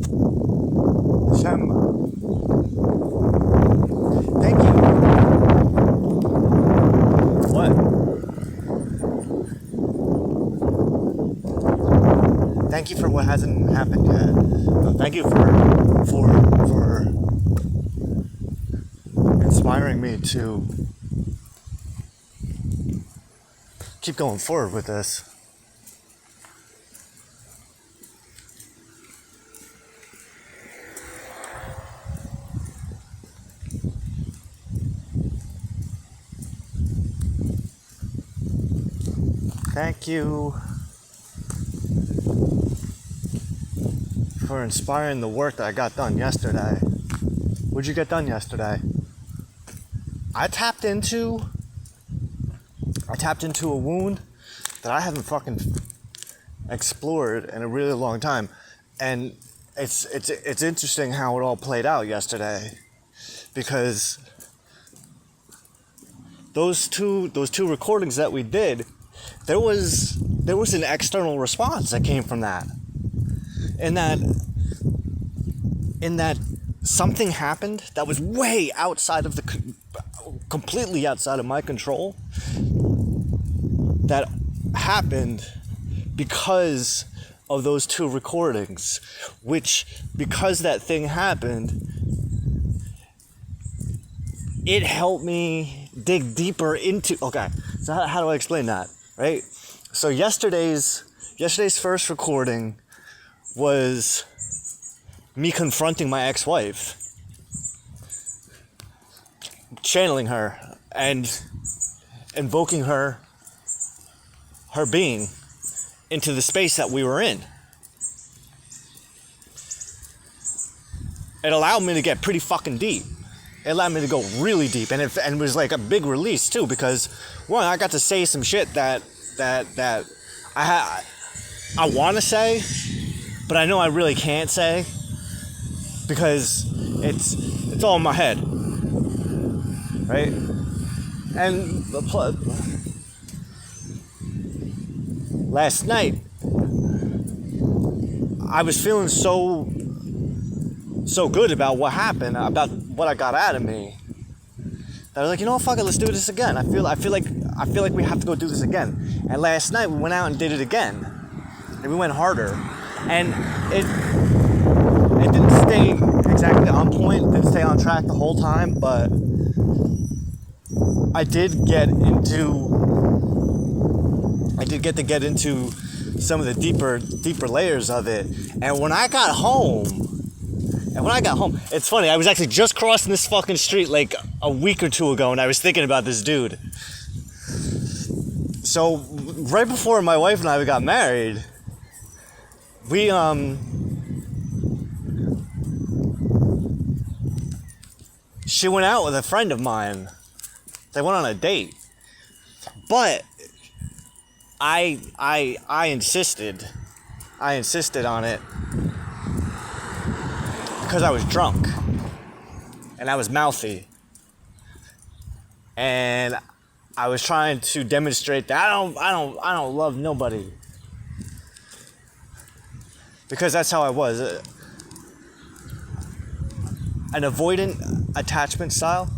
Hashem, thank you. What? Thank you for what hasn't happened yet. Thank you for inspiring me to keep going forward with this. Thank you for inspiring the work that I got done yesterday. What'd you get done yesterday? I tapped into a wound that I haven't fucking explored in a really long time, and it's interesting how it all played out yesterday, because those two recordings that we did, there was an external response that came from that. In that something happened that was way outside of completely outside of my control, that happened because of those two recordings, which, because that thing happened, it helped me dig deeper into, okay, so how do I explain that, right? So yesterday's first recording was me confronting my ex-wife, channeling her and invoking her being into the space that we were in. It allowed me to get pretty fucking deep. It allowed me to go really deep, and it was like a big release too, because one, I got to say some shit that I want to say, but I know I really can't say, because it's all in my head, right? And last night, I was feeling so good about what happened, about what I got out of me, that I was like, you know what, fuck it, let's do this again. I feel like we have to go do this again. And last night we went out and did it again, and we went harder, and it didn't stay exactly on point, didn't stay on track the whole time, but I did get to get into some of the deeper layers of it. And when I got home, it's funny, I was actually just crossing this fucking street like a week or two ago, and I was thinking about this dude. So right before my wife and I got married, she went out with a friend of mine. They went on a date, but I insisted on it because I was drunk and I was mouthy, and I was trying to demonstrate that I don't love nobody, because that's how I was, an avoidant attachment style,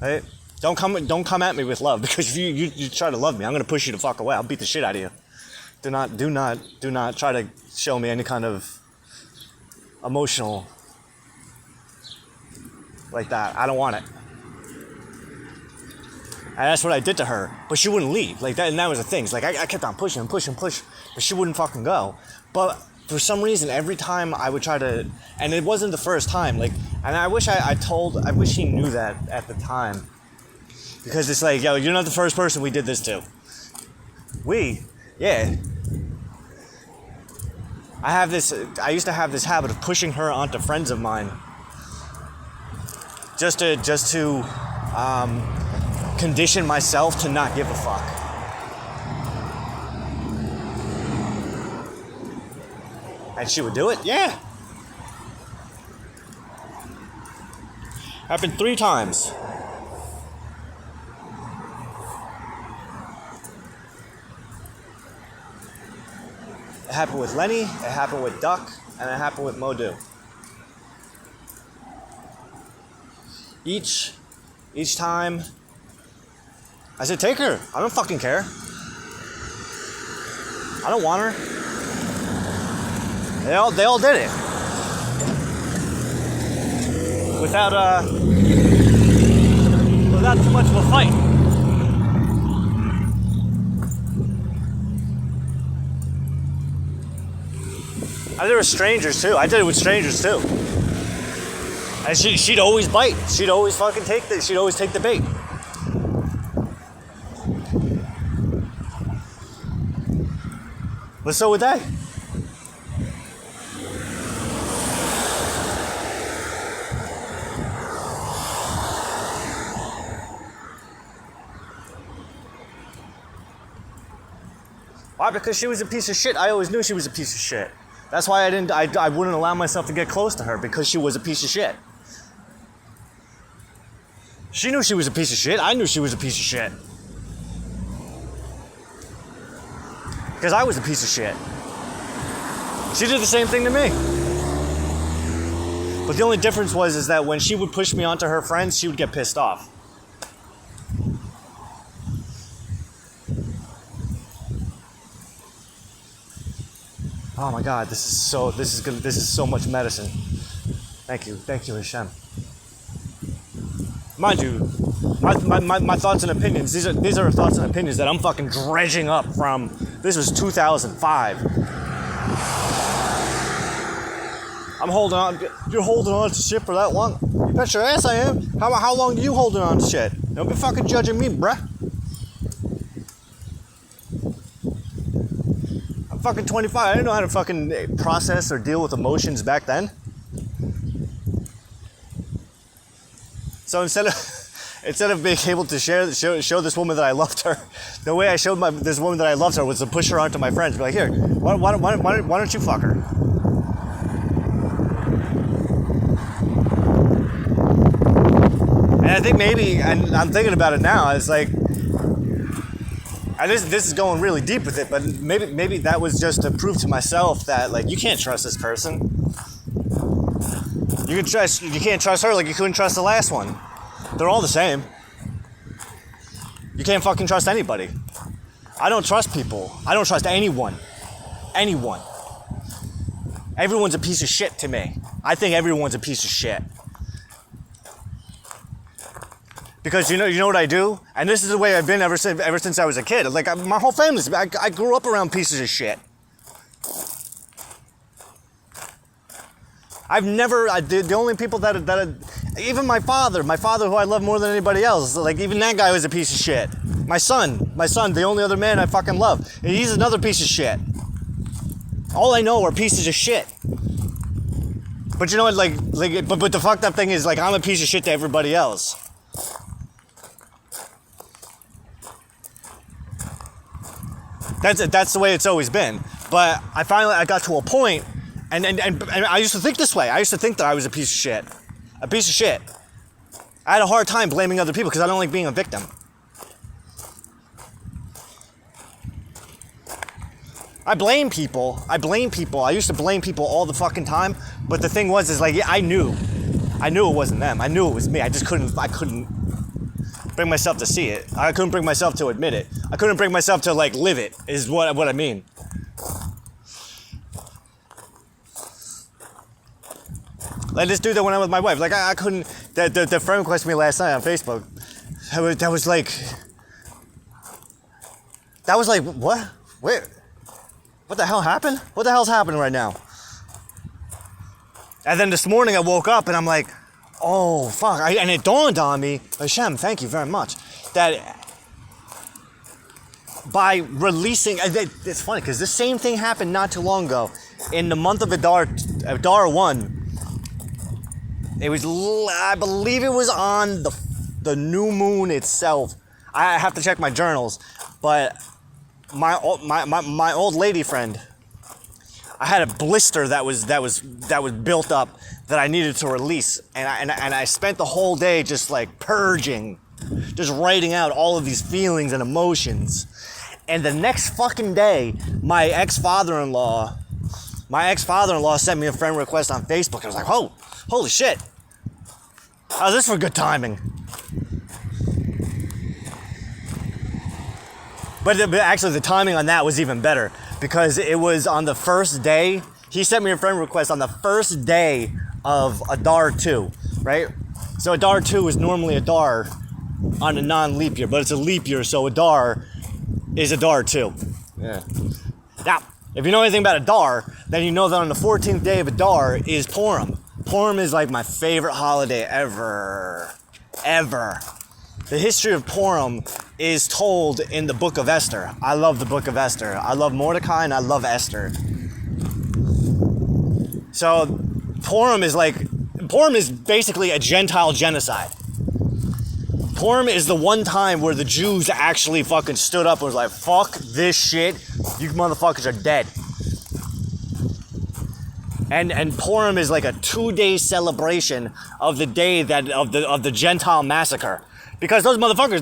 right? Don't come at me with love, because if you try to love me, I'm gonna push you the fuck away. I'll beat the shit out of you. Do not try to show me any kind of emotional like that. I don't want it. And that's what I did to her, but she wouldn't leave. Like that, and that was the thing. It's like I kept on pushing, but she wouldn't fucking go. But for some reason, every time I would try to, and it wasn't the first time. Like, and I wish I wish he knew that at the time. Because it's like, yo, you're not the first person we did this to. Yeah. I used to have this habit of pushing her onto friends of mine. Just to condition myself to not give a fuck. And she would do it? Yeah. Happened 3 times. It happened with Lenny, it happened with Duck, and it happened with Modu. Each time, I said, take her. I don't fucking care. I don't want her. They all did it. Without too much of a fight. I did it with strangers too. And she'd always bite. She'd always fucking take the bait. But so would they. Why? Because she was a piece of shit. I always knew she was a piece of shit. That's why I wouldn't allow myself to get close to her, because she was a piece of shit. She knew she was a piece of shit. I knew she was a piece of shit. Because I was a piece of shit. She did the same thing to me. But the only difference is that when she would push me onto her friends, she would get pissed off. Oh my God, this is so much medicine. Thank you, Hashem. Mind you, my thoughts and opinions, these are thoughts and opinions that I'm fucking dredging up from, this was 2005. I'm holding on, you're holding on to shit for that long? You bet your ass I am. How long are you holding on to shit? Don't be fucking judging me, bruh. I'm fucking 25, I didn't know how to fucking process or deal with emotions back then. So instead of being able to show this woman that I loved her, the way I showed this woman that I loved her was to push her onto my friends. Be like, here, why don't you fuck her? And I think maybe, and I'm thinking about it now, it's like, and this is going really deep with it, but maybe that was just to prove to myself that, like, you can't trust this person. You can't trust her like you couldn't trust the last one. They're all the same. You can't fucking trust anybody. I don't trust people. I don't trust anyone. Everyone's a piece of shit to me. I think everyone's a piece of shit. Because you know what I do? And this is the way I've been ever since I was a kid. Like, my whole family, I grew up around pieces of shit. I've never, the only people that even my father who I love more than anybody else, like, even that guy was a piece of shit. My son, the only other man I fucking love, he's another piece of shit. All I know are pieces of shit. But you know what, but the fucked up thing is, like, I'm a piece of shit to everybody else. That's the way it's always been. But I got to a point. And I used to think this way. I used to think that I was a piece of shit. A piece of shit. I had a hard time blaming other people because I don't like being a victim. I blame people. I used to blame people all the fucking time. But the thing was, like, yeah, I knew it wasn't them. I knew it was me. I couldn't bring myself to see it. I couldn't bring myself to admit it. I couldn't bring myself to, like, live it, is what I mean. Like this dude that went out with my wife. Like, I couldn't. The friend requested me last night on Facebook. That was like, what? Wait, what the hell happened? What the hell's happening right now? And then this morning I woke up and I'm like, oh fuck! And it dawned on me, Hashem, thank you very much, that by releasing, it's funny because the same thing happened not too long ago, in the month of Adar 1. It was, I believe it was on the new moon itself. I have to check my journals, but my old lady friend, I had a blister that was built up that I needed to release, and I spent the whole day just like purging, just writing out all of these feelings and emotions, And the next fucking day, my ex-father-in-law sent me a friend request on Facebook. I was like, oh, holy shit. How's this for good timing? But actually, the timing on that was even better because it was on the first day. He sent me a friend request on the first day of Adar 2, right? So Adar 2 is normally Adar on a non-leap year, but it's a leap year, so Adar is Adar 2. Yeah. Now, if you know anything about Adar, then you know that on the 14th day of Adar is Purim. Purim is like my favorite holiday ever. The history of Purim is told in the book of Esther. I love the book of Esther. I love Mordecai and I love Esther. So Purim is basically a Gentile genocide. Purim is the one time where the Jews actually fucking stood up and was like, fuck this shit, you motherfuckers are dead. And Purim is like a 2-day celebration of the day of the Gentile massacre. Because those motherfuckers,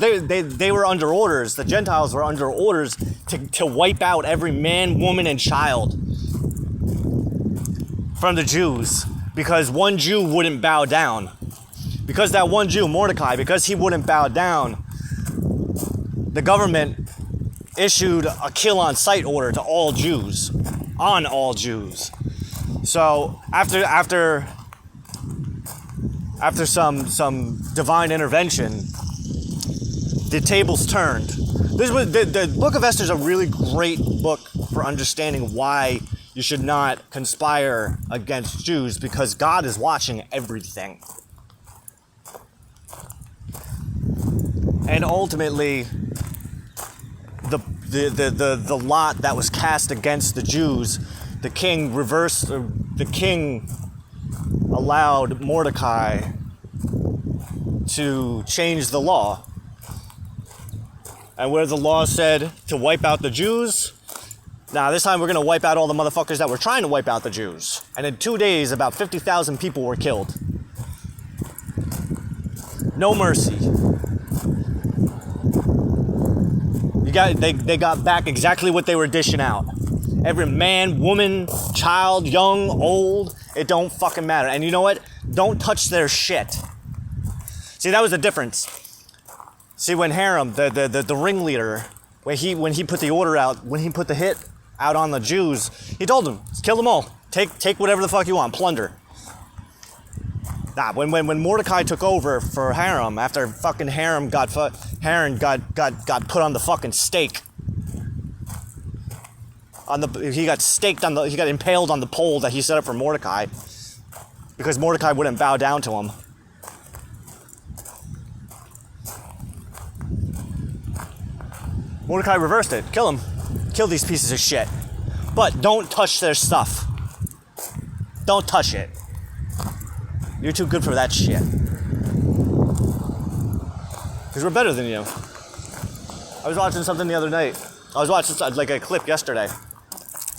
they were under orders, the Gentiles were under orders to wipe out every man, woman, and child from the Jews. Because one Jew wouldn't bow down. Because that one Jew, Mordecai, because he wouldn't bow down, the government issued a kill on sight order to all Jews. On all Jews. So after some divine intervention, the tables turned. The Book of Esther is a really great book for understanding why you should not conspire against Jews, because God is watching everything. And ultimately, the lot that was cast against the Jews, the king allowed Mordecai to change the law. And where the law said to wipe out the Jews, now this time we're going to wipe out all the motherfuckers that were trying to wipe out the Jews. And in 2 days, about 50,000 people were killed. No mercy. They got back exactly what they were dishing out. Every man, woman, child, young, old, it don't fucking matter. And you know what? Don't touch their shit. See, that was the difference. See, when Haram, the ringleader, when he put the order out, when he put the hit out on the Jews, he told them, kill them all. Take whatever the fuck you want, plunder. Nah, when Mordecai took over for Haram, after fucking Haran got put on the fucking stake. He got impaled on the pole that he set up for Mordecai, because Mordecai wouldn't bow down to him. Mordecai reversed it. Kill him. Kill these pieces of shit. But don't touch their stuff. Don't touch it. You're too good for that shit. Because we're better than you. I was watching something the other night. I was watching like a clip yesterday.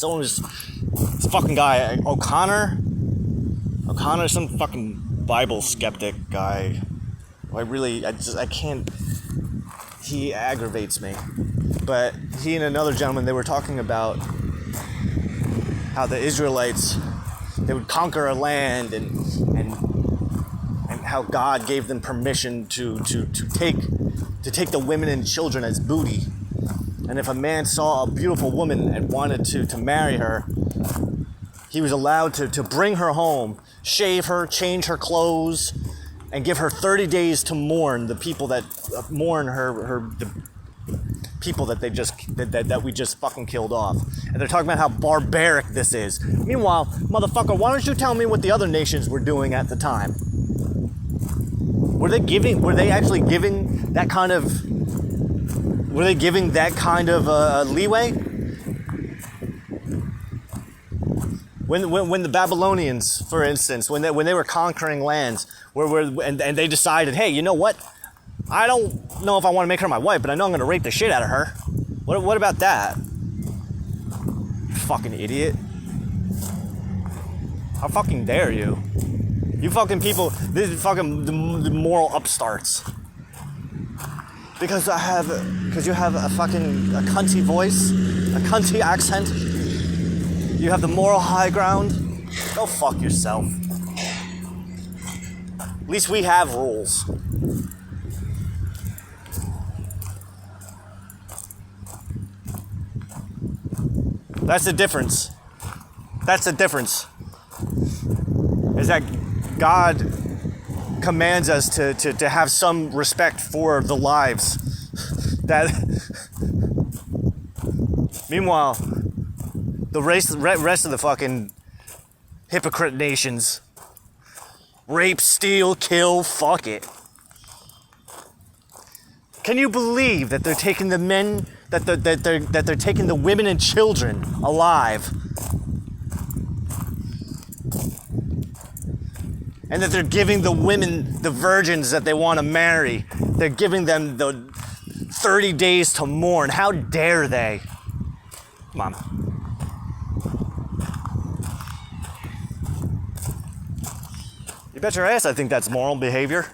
This fucking guy, O'Connor, some fucking Bible skeptic guy. I can't, he aggravates me. But he and another gentleman, they were talking about how the Israelites, they would conquer a land and how God gave them permission to take the women and children as booty. And if a man saw a beautiful woman and wanted to marry her, he was allowed to bring her home, shave her, change her clothes, and give her 30 days to mourn the people that mourn the people that we just fucking killed off. And they're talking about how barbaric this is. Meanwhile, motherfucker, why don't you tell me what the other nations were doing at the time? Were they giving that kind of leeway? When the Babylonians, for instance, when they were conquering lands, and they decided, hey, you know what? I don't know if I want to make her my wife, but I know I'm going to rape the shit out of her. What about that? You fucking idiot. How fucking dare you? You fucking people, this is fucking the moral upstarts. Because you have a cunty voice, a cunty accent. You have the moral high ground. Go fuck yourself. At least we have rules. That's the difference. That's the difference. Is that God commands us to have some respect for the lives. That. Meanwhile, the rest of the fucking hypocrite nations rape, steal, kill, fuck it. Can you believe that they're taking the men, that they're taking the women and children alive? And that they're giving the women, the virgins that they want to marry, they're giving them the 30 days to mourn. How dare they? Come on. You bet your ass I think that's moral behavior.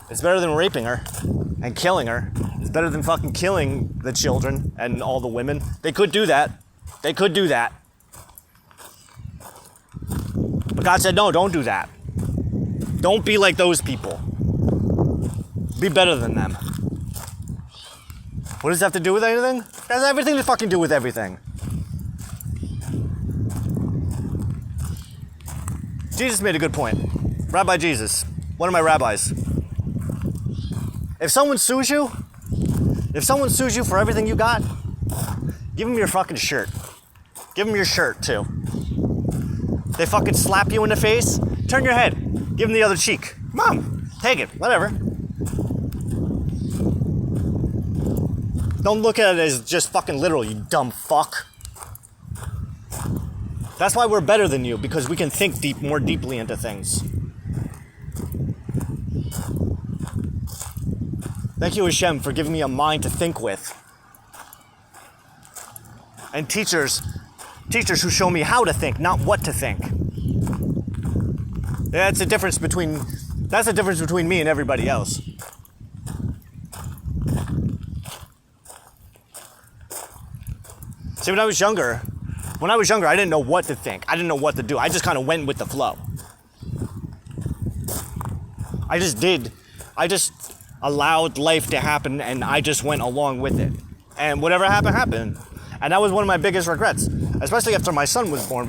It's better than raping her and killing her. It's better than fucking killing the children and all the women. They could do that. They could do that. But God said, no, don't do that. Don't be like those people. Be better than them. What does that have to do with anything? It has everything to fucking do with everything. Jesus made a good point. Rabbi Jesus, one of my rabbis. If someone sues you for everything you got, give them your fucking shirt. Give them your shirt too. They fucking slap you in the face, turn your head, give them the other cheek. Mom, take it, whatever. Don't look at it as just fucking literal, you dumb fuck. That's why we're better than you, because we can think more deeply into things. Thank you, Hashem, for giving me a mind to think with. And teachers who show me how to think, not what to think. That's the difference between me and everybody else. See, when I was younger, I didn't know what to think. I didn't know what to do. I just kind of went with the flow. I just did. I just allowed life to happen, and I just went along with it. And whatever happened, happened. And that was one of my biggest regrets, especially after my son was born.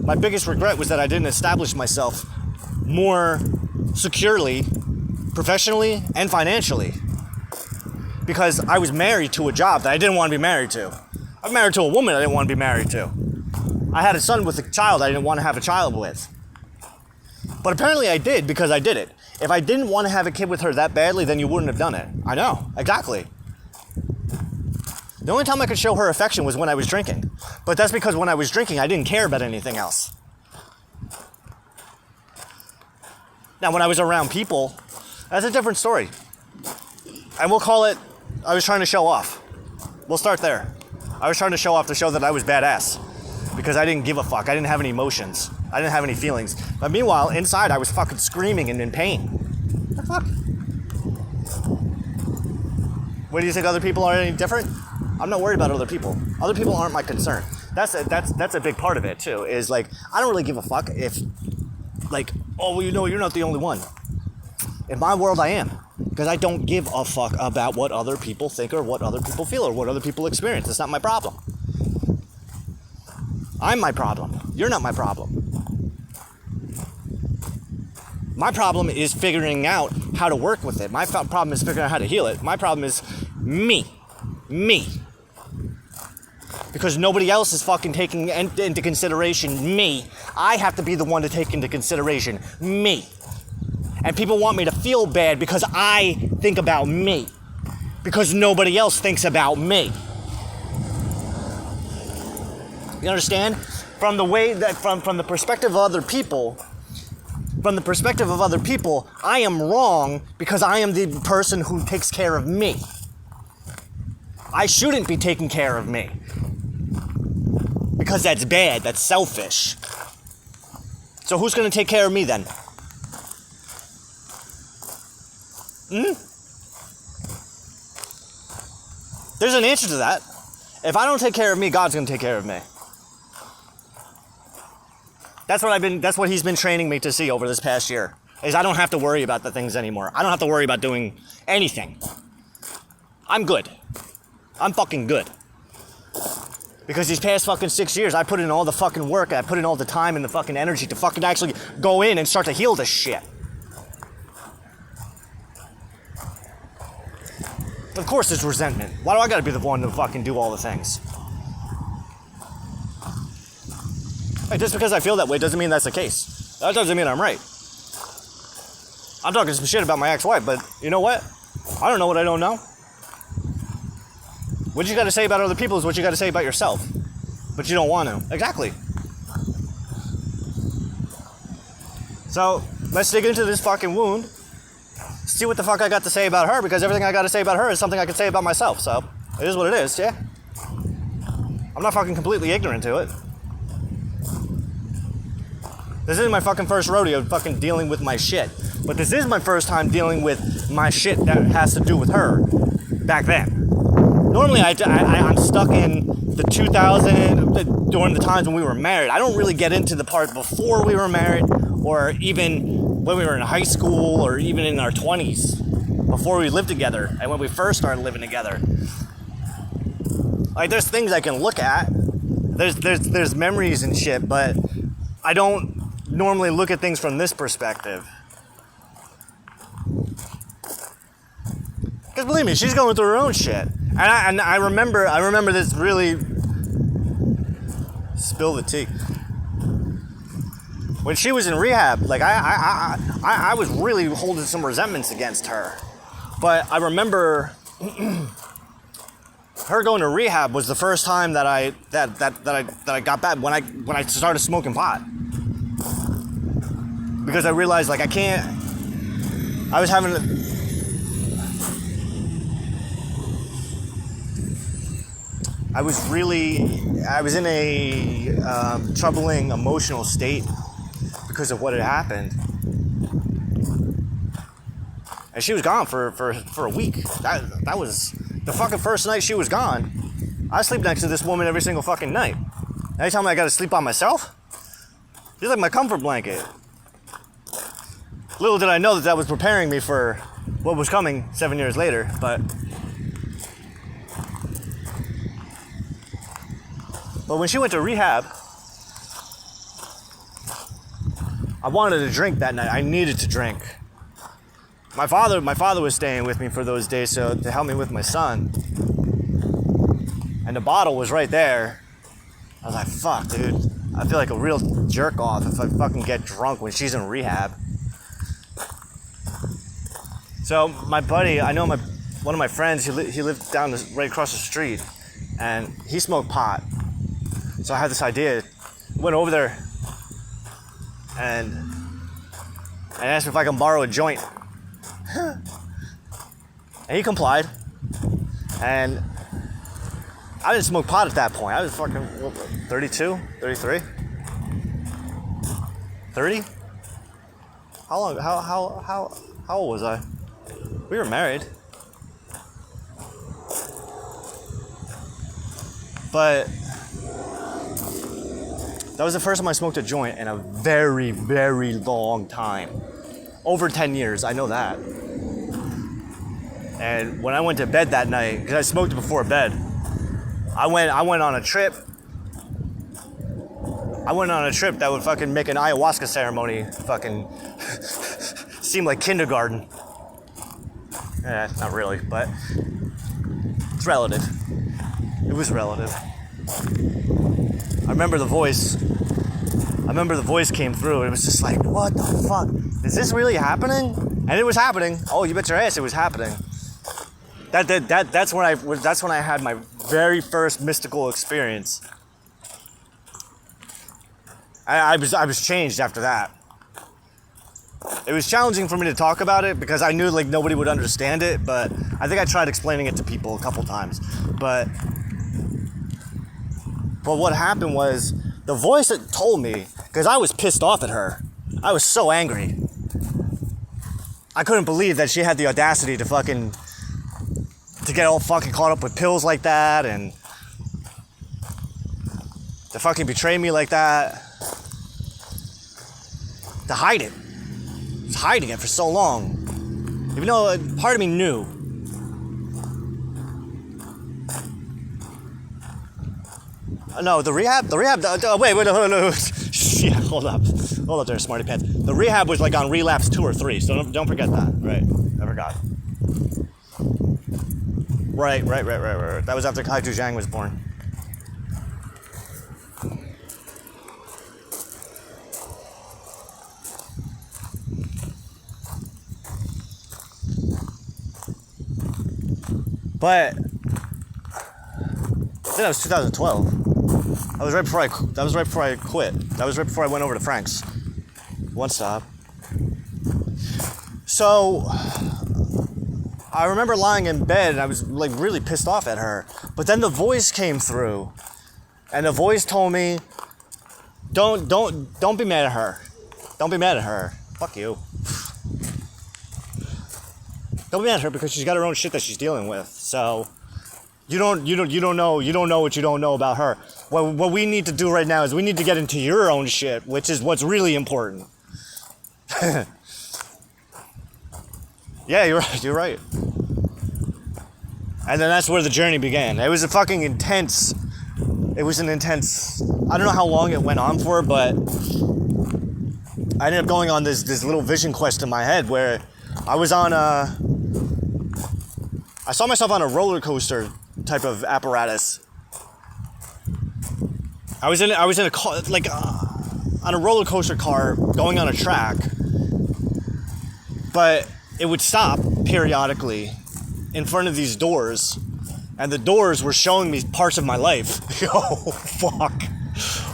My biggest regret was that I didn't establish myself more securely, professionally, and financially. Because I was married to a job that I didn't want to be married to. I'm married to a woman I didn't want to be married to. I had a son with a child I didn't want to have a child with. But apparently I did, because I did it. If I didn't want to have a kid with her that badly, then you wouldn't have done it. I know, exactly. The only time I could show her affection was when I was drinking. But that's because when I was drinking, I didn't care about anything else. Now, when I was around people, that's a different story. And we'll call it, I was trying to show off. We'll start there. I was trying to show off to show that I was badass. Because I didn't give a fuck. I didn't have any emotions. I didn't have any feelings. But meanwhile, inside, I was fucking screaming and in pain. What the fuck? What, do you think other people are any different? I'm not worried about other people. Other people aren't my concern. That's a big part of it, too. Is like, I don't really give a fuck if, like, oh, well, you know, you're not the only one. In my world, I am. Because I don't give a fuck about what other people think or what other people feel or what other people experience. It's not my problem. I'm my problem. You're not my problem. My problem is figuring out how to work with it. My problem is figuring out how to heal it. My problem is me. Me. Because nobody else is fucking taking into consideration me. I have to be the one to take into consideration me. And people want me to feel bad because I think about me. Because nobody else thinks about me. You understand? From the way that, from the perspective of other people, I am wrong because I am the person who takes care of me. I shouldn't be taking care of me. Because that's bad, that's selfish. So who's going to take care of me then? There's an answer to that. If I don't take care of me, God's gonna take care of me. That's what he's been training me to see over this past year. Is I don't have to worry about the things anymore. I don't have to worry about doing anything. I'm good. I'm fucking good. Because these past fucking 6 years, I put in all the fucking work, I put in all the time and the fucking energy to fucking actually go in and start to heal this shit. Of course there's resentment. Why do I gotta be the one to fucking do all the things? Hey, just because I feel that way doesn't mean that's the case. That doesn't mean I'm right. I'm talking some shit about my ex-wife, but you know what? I don't know what I don't know. What you gotta say about other people is what you gotta say about yourself. But you don't want to. Exactly. So, let's dig into this fucking wound. See what the fuck I got to say about her, because everything I got to say about her is something I can say about myself. So, it is what it is, yeah? I'm not fucking completely ignorant to it. This isn't my fucking first rodeo fucking dealing with my shit. But this is my first time dealing with my shit that has to do with her back then. Normally, I'm stuck in the 2000, during the times when we were married. I don't really get into the part before we were married, or even when we were in high school, or even in our 20s, before we lived together, and when we first started living together. Like, there's things I can look at. There's memories and shit, but I don't normally look at things from this perspective. Because believe me, she's going through her own shit. And I remember this really... Spill the tea. When she was in rehab, like, I was really holding some resentments against her. But I remember... her going to rehab was the first time that I got back when I started smoking pot. Because I realized, like, I can't... I was in a troubling emotional state because of what had happened. And she was gone for a week. That was the fucking first night she was gone. I sleep next to this woman every single fucking night. Anytime I gotta sleep by myself, she's like my comfort blanket. Little did I know that was preparing me for what was coming 7 years later, but when she went to rehab, I wanted to drink that night. I needed to drink. My father was staying with me for those days to help me with my son. And the bottle was right there. I was like, fuck, dude. I feel like a real jerk off if I fucking get drunk when she's in rehab. So my buddy, one of my friends, he lived right across the street, and he smoked pot. So I had this idea, went over there, and I asked him if I can borrow a joint. And he complied. And I didn't smoke pot at that point. I was fucking 32, 33, 30. How old was I? We were married. But that was the first time I smoked a joint in a very, very long time. Over 10 years, I know that. And when I went to bed that night, because I smoked before bed, I went on a trip. I went on a trip that would fucking make an ayahuasca ceremony fucking seem like kindergarten. Not really, but it's relative. It was relative. I remember the voice came through. It was just like, what the fuck? Is this really happening? And it was happening. Oh, you bet your ass it was happening. That's when I had my very first mystical experience. I was changed after that. It was challenging for me to talk about it because I knew like nobody would understand it, but I think I tried explaining it to people a couple times. But what happened was the voice that told me, because I was pissed off at her. I was so angry. I couldn't believe that she had the audacity to fucking to get all fucking caught up with pills like that and to fucking betray me like that. To hide it. I was hiding it for so long. Even though part of me knew. No, the rehab, wait, no. Yeah, hold up there, smarty pants. The rehab was like on relapse 2 or 3, so don't forget that, right? I forgot. Right. That was after Kaiju Zhang was born. But I think that was 2012. That was right before I quit. That was right before I went over to Frank's. One stop. So I remember lying in bed and I was like really pissed off at her. But then the voice came through, and the voice told me, "Don't be mad at her. Don't be mad at her. Fuck you. Don't be mad at her because she's got her own shit that she's dealing with. So you don't know what you don't know about her. What we need to do right now is we need to get into your own shit, which is what's really important." Yeah, you're right. And then that's where the journey began. It was an intense, I don't know how long it went on for, but I ended up going on this little vision quest in my head where I saw myself on a roller coaster type of apparatus. I was in a car, like on a roller coaster car going on a track, but it would stop periodically in front of these doors, and the doors were showing me parts of my life. Oh fuck!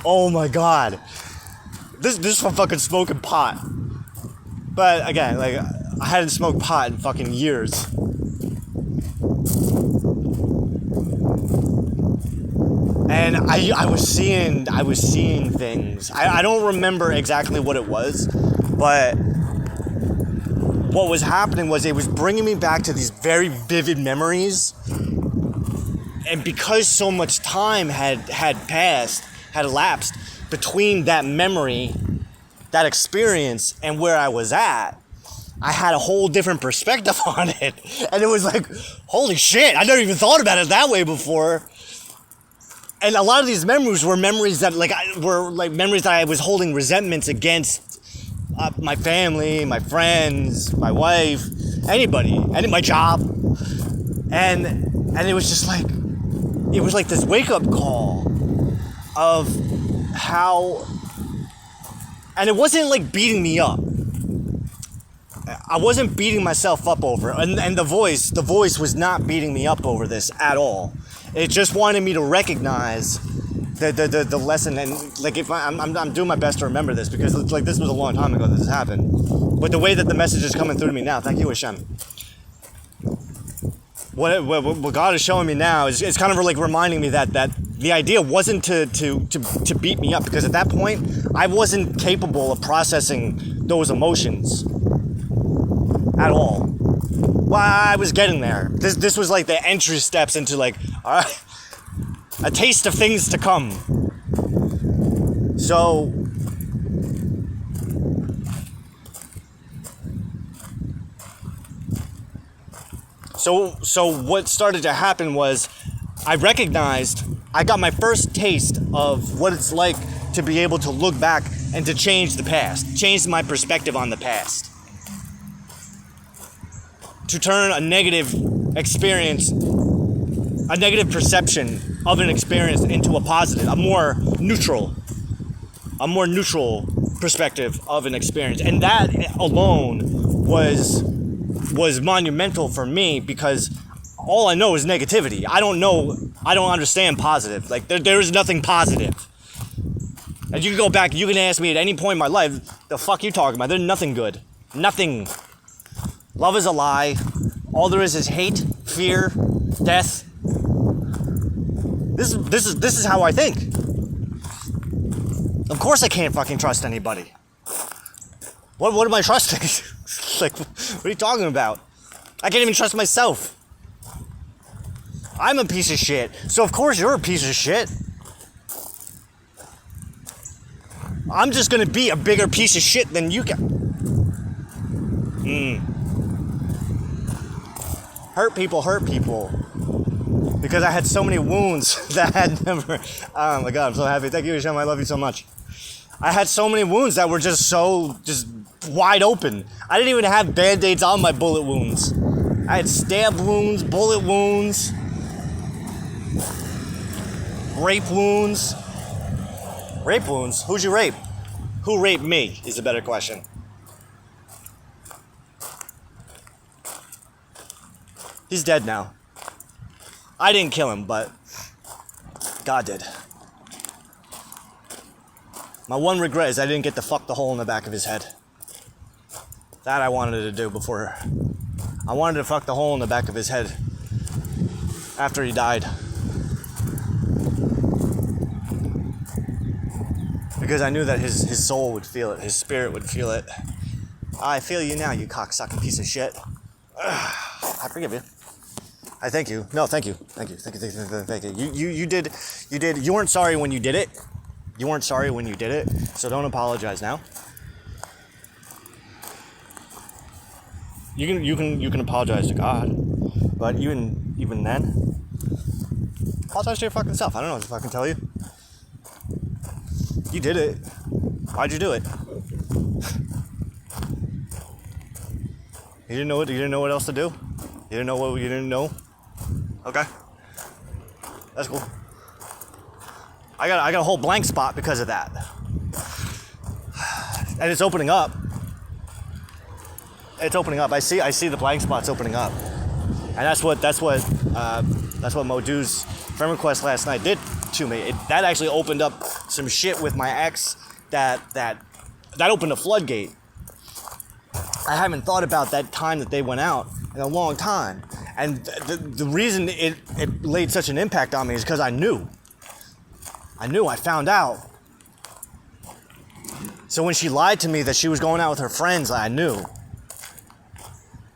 Oh my god! This is from fucking smoking pot. But again, like I hadn't smoked pot in fucking years. And I was seeing things. I don't remember exactly what it was, but what was happening was it was bringing me back to these very vivid memories. And because so much time had elapsed between that memory, that experience, and where I was at, I had a whole different perspective on it. And it was like, holy shit, I never even thought about it that way before. And a lot of these memories were memories that memories that I was holding resentments against my family, my friends, my wife, anybody, my job. And it was just like, it was like this wake-up call of how, and it wasn't like beating me up. I wasn't beating myself up over it. And the voice was not beating me up over this at all. It just wanted me to recognize the lesson, and like if I'm doing my best to remember this because it's like this was a long time ago that this happened. But the way that the message is coming through to me now, thank you, Hashem. What God is showing me now is it's kind of like reminding me that the idea wasn't to beat me up, because at that point I wasn't capable of processing those emotions at all. Well, I was getting there. This was like the entry steps into like, all right, a taste of things to come. So what started to happen was I recognized, I got my first taste of what it's like to be able to look back and to change the past, change my perspective on the past. To turn a negative experience, a negative perception of an experience into a positive, a more neutral perspective of an experience. And that alone was monumental for me, because all I know is negativity. I don't understand positive. Like there is nothing positive. And you can go back, you can ask me at any point in my life, the fuck you talking about? There's nothing good. Nothing. Love is a lie. All there is hate, fear, death. This is how I think. Of course I can't fucking trust anybody. What am I trusting? Like, what are you talking about? I can't even trust myself. I'm a piece of shit. So of course you're a piece of shit. I'm just gonna be a bigger piece of shit than you can. Hurt people. Because I had so many wounds that I had never... Oh my God, I'm so happy. Thank you, Hashem. I love you so much. I had so many wounds that were just wide open. I didn't even have Band-Aids on my bullet wounds. I had stab wounds, bullet wounds, rape wounds. Rape wounds? Who'd you rape? Who raped me is a better question. He's dead now. I didn't kill him, but God did. My one regret is I didn't get to fuck the hole in the back of his head. That I wanted to do before. I wanted to fuck the hole in the back of his head after he died. Because I knew that his soul would feel it, his spirit would feel it. I feel you now, you cocksucking piece of shit. I forgive you. I thank you. No, thank you. Thank you. You did. You weren't sorry when you did it. You weren't sorry when you did it, so don't apologize now. You can apologize to God, but even then, apologize to your fucking self. I don't know what to fucking tell you. You did it. Why'd you do it? You didn't know what else to do? You didn't know? Okay. That's cool. I got a whole blank spot because of that. And it's opening up. It's opening up. I see the blank spots opening up. And that's what Modu's friend request last night did to me. That actually opened up some shit with my ex that opened a floodgate. I haven't thought about that time that they went out in a long time. And the reason it laid such an impact on me is because I knew. I found out. So when she lied to me that she was going out with her friends, I knew.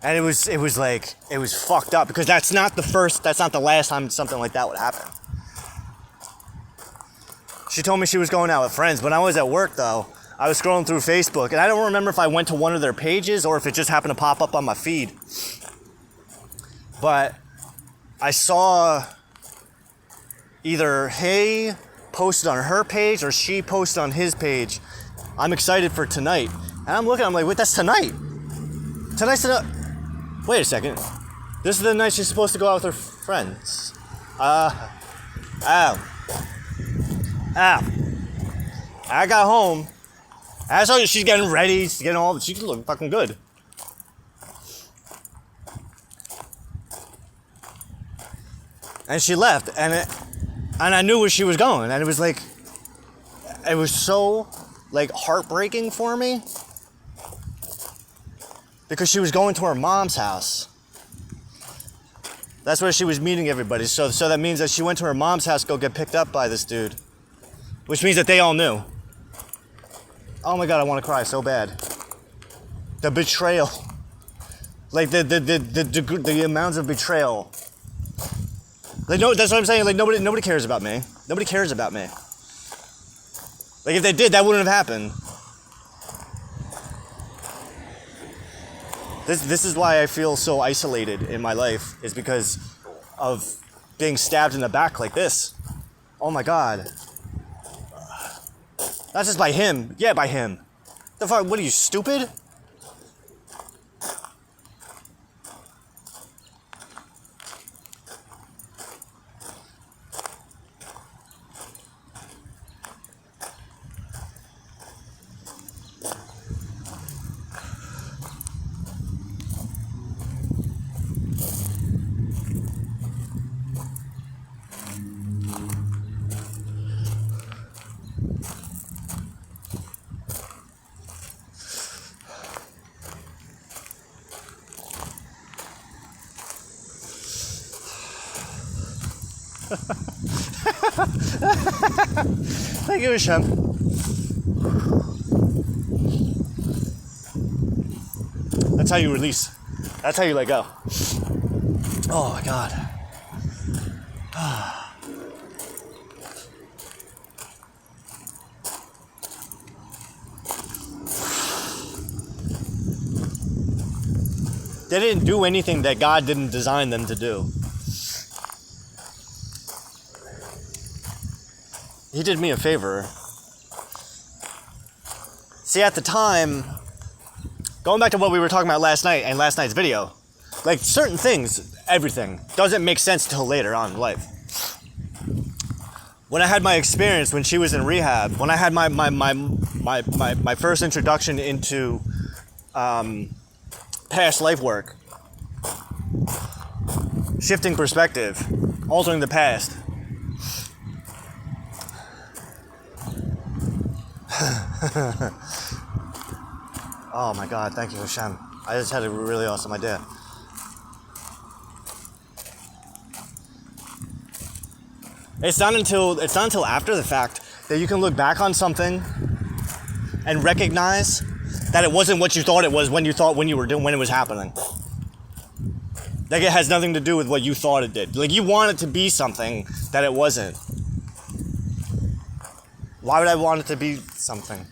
And it was fucked up because that's not the last time something like that would happen. She told me she was going out with friends. When I was at work though, I was scrolling through Facebook and I don't remember if I went to one of their pages or if it just happened to pop up on my feed. But I saw either he posted on her page or she posted on his page, I'm excited for tonight. And I'm like, wait, that's tonight. Tonight's tonight. Wait a second. This is the night she's supposed to go out with her friends. Ow. I got home. I saw she's getting ready. She's looking fucking good. And she left, and I knew where she was going, and it was so heartbreaking for me because she was going to her mom's house. That's where she was meeting everybody. So that means that she went to her mom's house to go get picked up by this dude, which means that they all knew. Oh my God, I want to cry so bad. The betrayal, the amounts of betrayal. That's what I'm saying. Nobody cares about me. Nobody cares about me. If they did, that wouldn't have happened. This is why I feel so isolated in my life, is because of being stabbed in the back like this. Oh my God. Not just by him. Yeah, by him. The fuck? What are you, stupid? Thank you, Hashem. That's how you release. That's how you let go. Oh my God. They didn't do anything that God didn't design them to do. He did me a favor. See, at the time, going back to what we were talking about last night and last night's video, like certain things, everything, doesn't make sense till later on in life. When I had my experience when she was in rehab, when I had my first introduction into past life work, shifting perspective, altering the past. Oh my God, thank you, Hashem. I just had a really awesome idea. It's not until after the fact that you can look back on something and recognize that it wasn't what you thought it was when it was happening. Like, it has nothing to do with what you thought it did. Like, you want it to be something that it wasn't. Why would I want it to be something?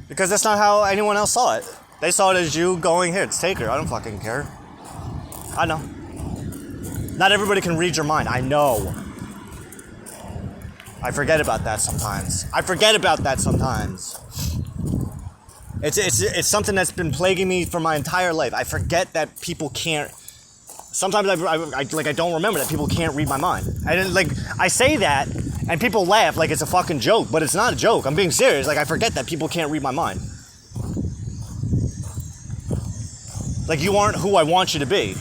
Because that's not how anyone else saw it. They saw it as you going, here, take her. I don't fucking care. I know. Not everybody can read your mind. I know. I forget about that sometimes. It's something that's been plaguing me for my entire life. I forget that people can't. Sometimes I don't remember that people can't read my mind. I say that, and people laugh like it's a fucking joke, but it's not a joke. I'm being serious. Like, I forget that people can't read my mind. Like, you aren't who I want you to be.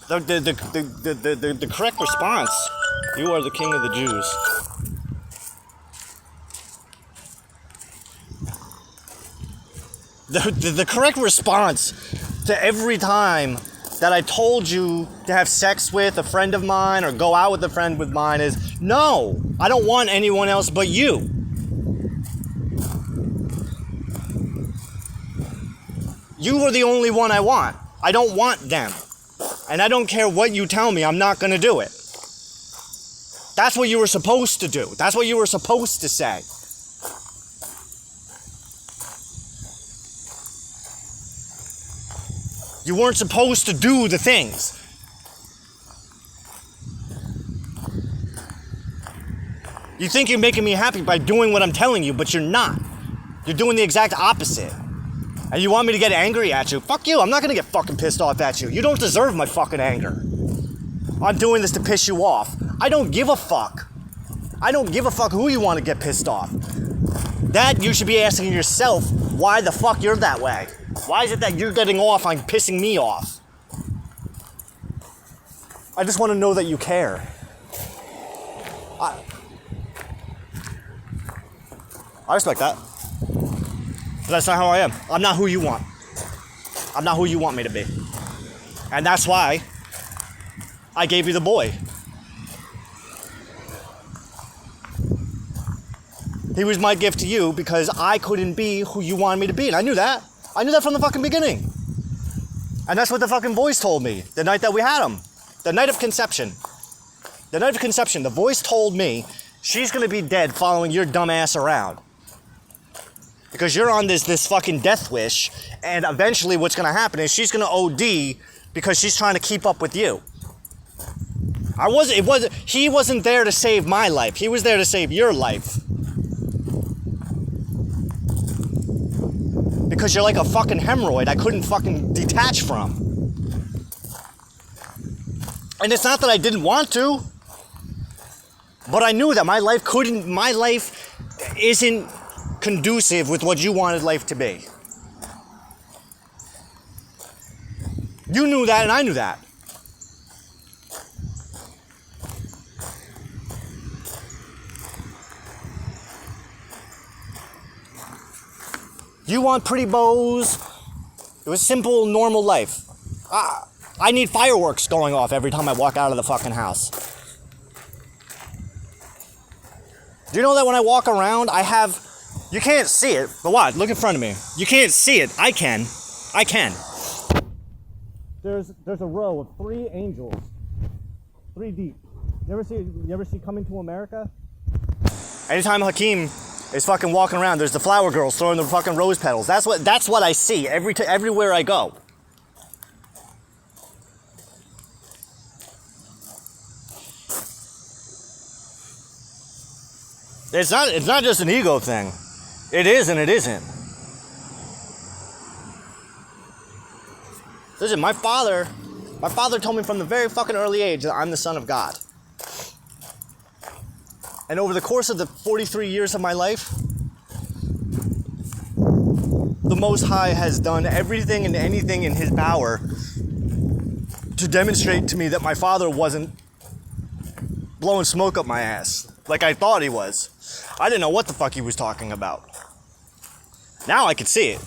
The correct response. You are the king of the Jews. The correct response to every time that I told you to have sex with a friend of mine or go out with a friend of mine is, no, I don't want anyone else but you. You are the only one I want. I don't want them. And I don't care what you tell me, I'm not going to do it. That's what you were supposed to do. That's what you were supposed to say. You weren't supposed to do the things. You think you're making me happy by doing what I'm telling you, but you're not. You're doing the exact opposite. And you want me to get angry at you? Fuck you, I'm not gonna get fucking pissed off at you. You don't deserve my fucking anger. I'm doing this to piss you off. I don't give a fuck. I don't give a fuck who you want to get pissed off. That you should be asking yourself, why the fuck you're that way? Why is it that you're getting off on pissing me off? I just want to know that you care. I respect that. But that's not how I am. I'm not who you want. I'm not who you want me to be. And that's why I gave you the boy. He was my gift to you because I couldn't be who you wanted me to be. And I knew that. I knew that from the fucking beginning. And that's what the fucking voice told me the night that we had him. The night of conception. The night of conception, the voice told me she's going to be dead following your dumb ass around. Because you're on this fucking death wish, and eventually what's going to happen is she's going to OD because she's trying to keep up with you. He wasn't there to save my life. He was there to save your life. Because you're like a fucking hemorrhoid I couldn't fucking detach from. And it's not that I didn't want to, but I knew that my life isn't conducive with what you wanted life to be. You knew that and I knew that. You want pretty bows. It was simple, normal life. I need fireworks going off every time I walk out of the fucking house. Do you know that when I walk around, you can't see it, but watch, look in front of me. You can't see it. I can. there's a row of 3 angels, 3 deep. You ever see Coming to America? Anytime Hakeem is fucking walking around, there's the flower girls throwing the fucking rose petals. That's what I see everywhere I go. It's not just an ego thing. It is and it isn't. Listen, my father told me from the very fucking early age that I'm the son of God. And over the course of the 43 years of my life, the Most High has done everything and anything in his power to demonstrate to me that my father wasn't blowing smoke up my ass like I thought he was. I didn't know what the fuck he was talking about. Now I can see it.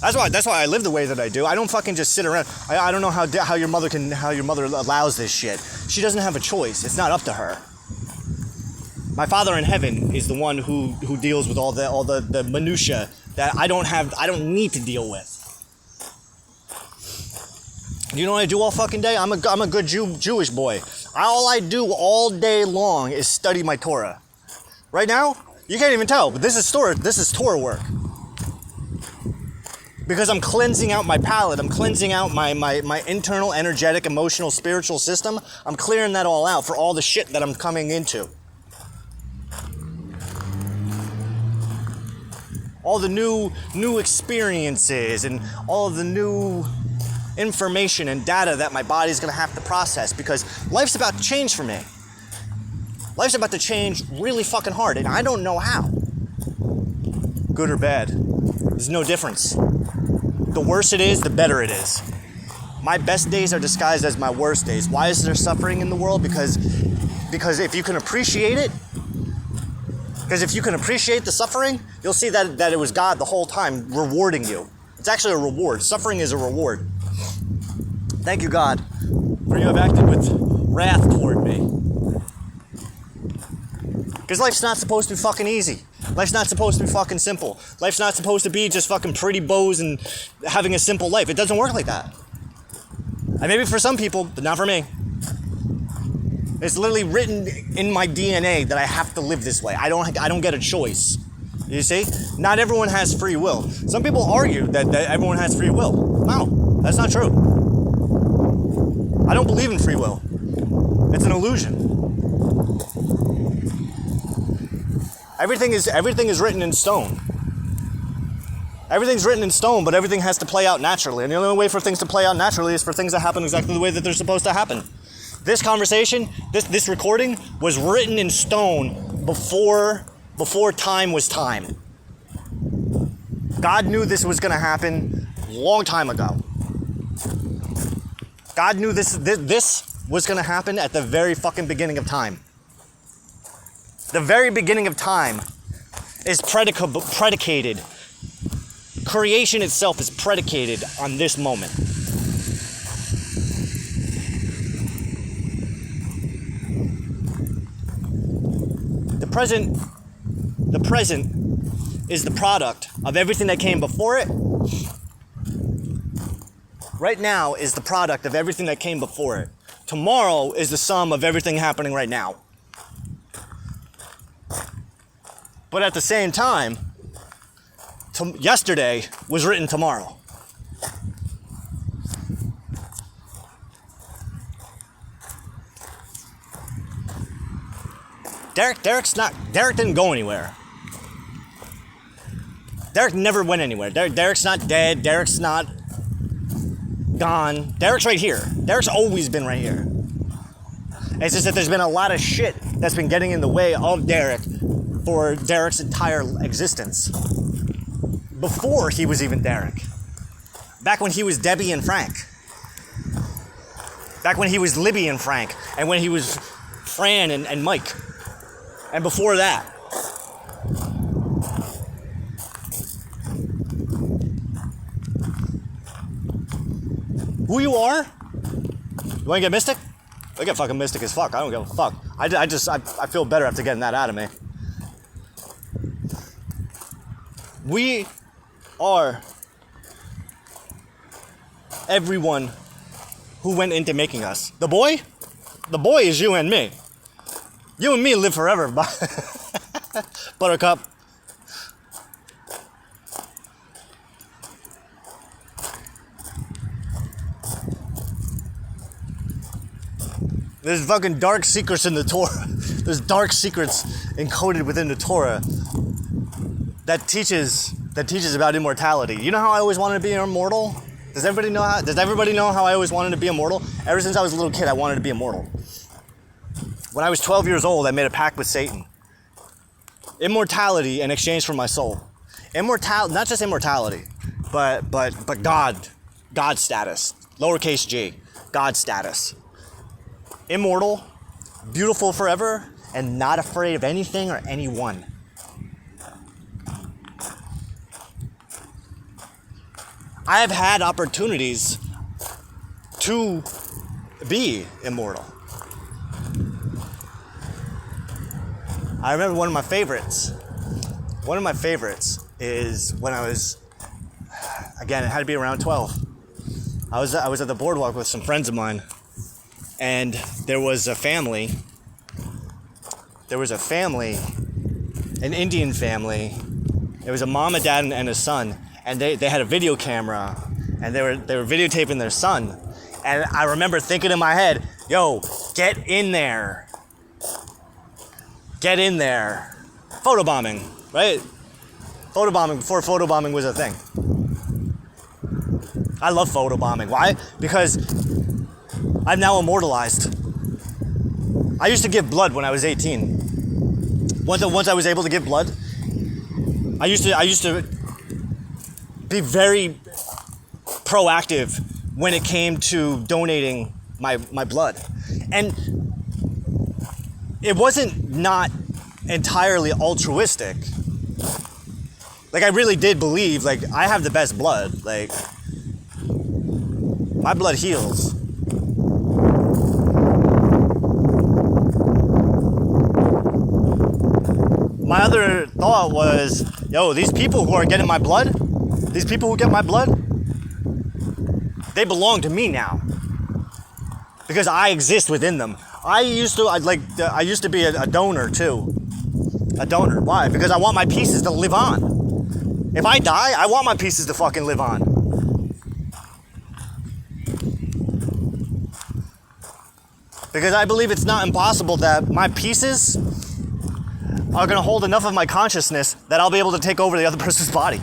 That's why I live the way that I do. I don't fucking just sit around. I don't know how your mother allows this shit. She doesn't have a choice. It's not up to her. My Father in heaven is the one who deals with all the minutia that I don't need to deal with. You know what I do all fucking day? I'm a good Jewish boy. All I do all day long is study my Torah. Right now, you can't even tell, but this is Torah work. Because I'm cleansing out my palate, I'm cleansing out my internal, energetic, emotional, spiritual system. I'm clearing that all out for all the shit that I'm coming into. All the new experiences and all of the new information and data that my body's gonna have to process, because life's about to change for me. Life's about to change really fucking hard, and I don't know how. Good or bad, there's no difference. The worse it is, the better it is. My best days are disguised as my worst days. Why is there suffering in the world? Because if you can appreciate it, the suffering, you'll see that it was God the whole time rewarding you. It's actually a reward. Suffering is a reward. Thank you, God, for you have acted with wrath toward me. Because life's not supposed to be fucking easy. Life's not supposed to be fucking simple. Life's not supposed to be just fucking pretty bows and having a simple life. It doesn't work like that. And maybe for some people, but not for me. It's literally written in my DNA that I have to live this way. I don't get a choice. You see? Not everyone has free will. Some people argue that everyone has free will. No, that's not true. I don't believe in free will. It's an illusion. Everything is written in stone. Everything's written in stone, but everything has to play out naturally. And the only way for things to play out naturally is for things to happen exactly the way that they're supposed to happen. This conversation, this recording, was written in stone before time was time. God knew this was going to happen a long time ago. God knew this was going to happen at the very fucking beginning of time. The very beginning of time is predicated. Creation itself is predicated on this moment. The present is the product of everything that came before it. Right now is the product of everything that came before it. Tomorrow is the sum of everything happening right now. But at the same time, yesterday was written tomorrow. Derek didn't go anywhere. Derek never went anywhere. Derek's not dead. Derek's not gone. Derek's right here. Derek's always been right here. It's just that there's been a lot of shit that's been getting in the way of Derek for Derek's entire existence. Before he was even Derek. Back when he was Debbie and Frank. Back when he was Libby and Frank. And when he was Fran and Mike. And before that. Who you are? You wanna get mystic? I get fucking mystic as fuck. I don't give a fuck. I feel better after getting that out of me. We are everyone who went into making us. The boy is you and me. You and me live forever, Buttercup. There's fucking dark secrets in the Torah. There's dark secrets encoded within the Torah that teaches about immortality. You know how I always wanted to be immortal? Does everybody know how I always wanted to be immortal? Ever since I was a little kid, I wanted to be immortal. When I was 12 years old, I made a pact with Satan. Immortality in exchange for my soul. Not just immortality, but God status. Lowercase g, God status. Immortal, beautiful forever, and not afraid of anything or anyone. I have had opportunities to be immortal. I remember one of my favorites. One of my favorites is when I was, again, it had to be around 12. I was at the boardwalk with some friends of mine, and there was a family, an Indian family. It was a mom, a dad, and a son, and they had a video camera, and they were videotaping their son. And I remember thinking in my head, yo, get in there. Get in there. Photobombing, right? Photobombing before photobombing was a thing. I love photobombing. Why? Because I'm now immortalized. I used to give blood when I was 18. Once I was able to give blood, I used to be very proactive when it came to donating my blood. And it wasn't not entirely altruistic. Like, I really did believe, like, I have the best blood. Like, my blood heals. My other thought was, yo, these people who are getting my blood, these people who get my blood, they belong to me now. Because I exist within them. I used to be a donor too. A donor. Why? Because I want my pieces to live on. If I die, I want my pieces to fucking live on. Because I believe it's not impossible that my pieces are going to hold enough of my consciousness that I'll be able to take over the other person's body.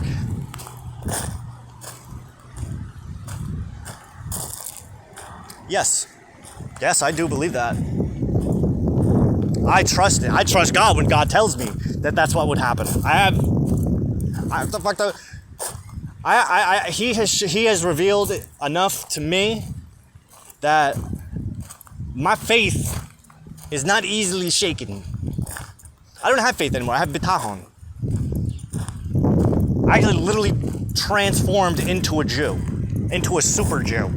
Yes. Yes, I do believe that. I trust it. I trust God when God tells me that that's what would happen. He has revealed enough to me that my faith is not easily shaken. I don't have faith anymore. I have bitachon. I actually literally transformed into a Jew, into a super Jew.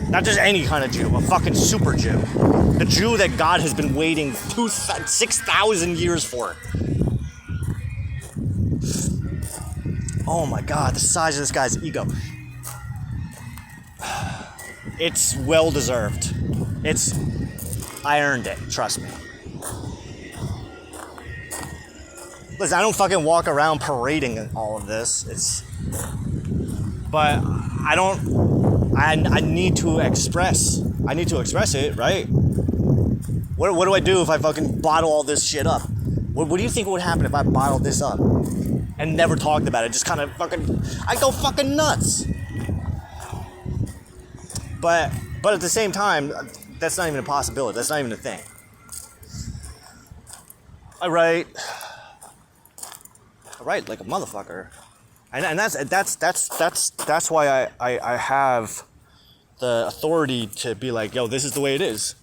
Not just any kind of Jew, a fucking super Jew. The Jew that God has been waiting 6,000 years for. Oh my God, the size of this guy's ego. It's well deserved. I earned it, trust me. Listen, I don't fucking walk around parading all of this. But I need to express it, right? What do I do if I fucking bottle all this shit up? What do you think would happen if I bottled this up and never talked about it? Just kind of I go fucking nuts. But at the same time, that's not even a possibility. That's not even a thing. I write like a motherfucker, and that's why I have the authority to be like, yo, this is the way it is,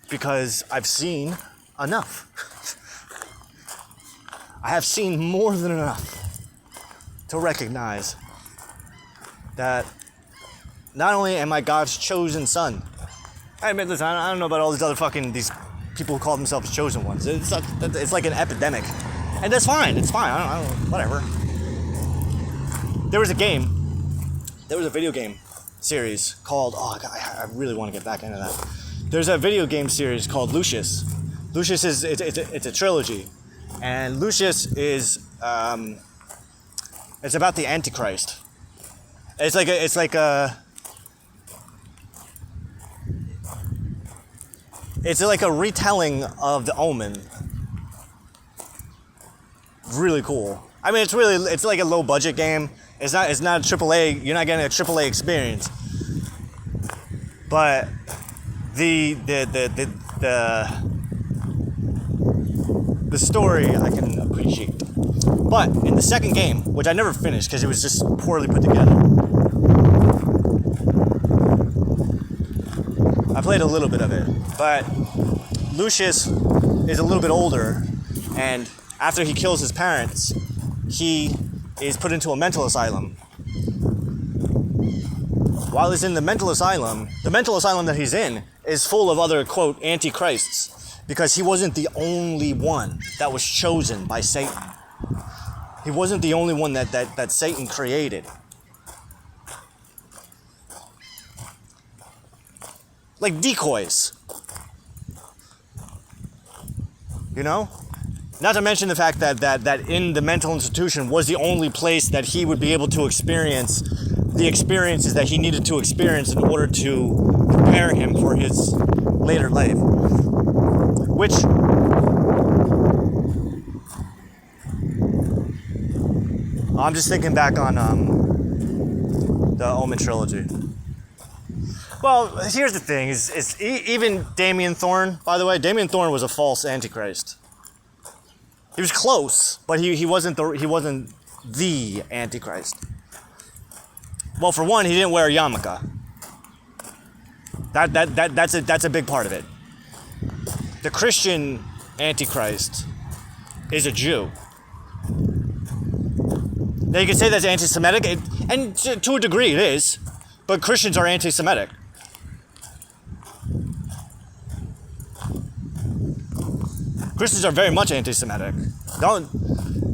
because I've seen enough. I have seen more than enough to recognize that not only am I God's chosen son. I admit, listen, I don't know about all these people who call themselves chosen ones. It's like an epidemic. And that's fine. It's fine. I don't whatever. there was a video game series called, oh God, I really want to get back into that. There's a video game series called Lucius. Lucius is, it's a trilogy. And Lucius is, it's about the Antichrist. It's like a retelling of The Omen. Really cool. I mean, it's like a low budget game. It's not a AAA. You're not getting a AAA experience. But the story I can appreciate. But in the second game, which I never finished because it was just poorly put together, I played a little bit of it. But Lucius is a little bit older, and after he kills his parents, he is put into a mental asylum. While he's in the mental asylum that he's in is full of other, quote, antichrists, because he wasn't the only one that was chosen by Satan. He wasn't the only one that Satan created. Like decoys. You know? Not to mention the fact that in the mental institution was the only place that he would be able to experience the experiences that he needed to experience in order to prepare him for his later life. Which, I'm just thinking back on the Omen trilogy. Well, here's the thing, is even Damien Thorne, by the way, Damien Thorne was a false antichrist. He was close, but he wasn't the Antichrist. Well, for one, he didn't wear a yarmulke. That's a big part of it. The Christian Antichrist is a Jew. Now you can say that's anti-Semitic, and to a degree it is, but Christians are anti-Semitic. Christians are very much anti-Semitic.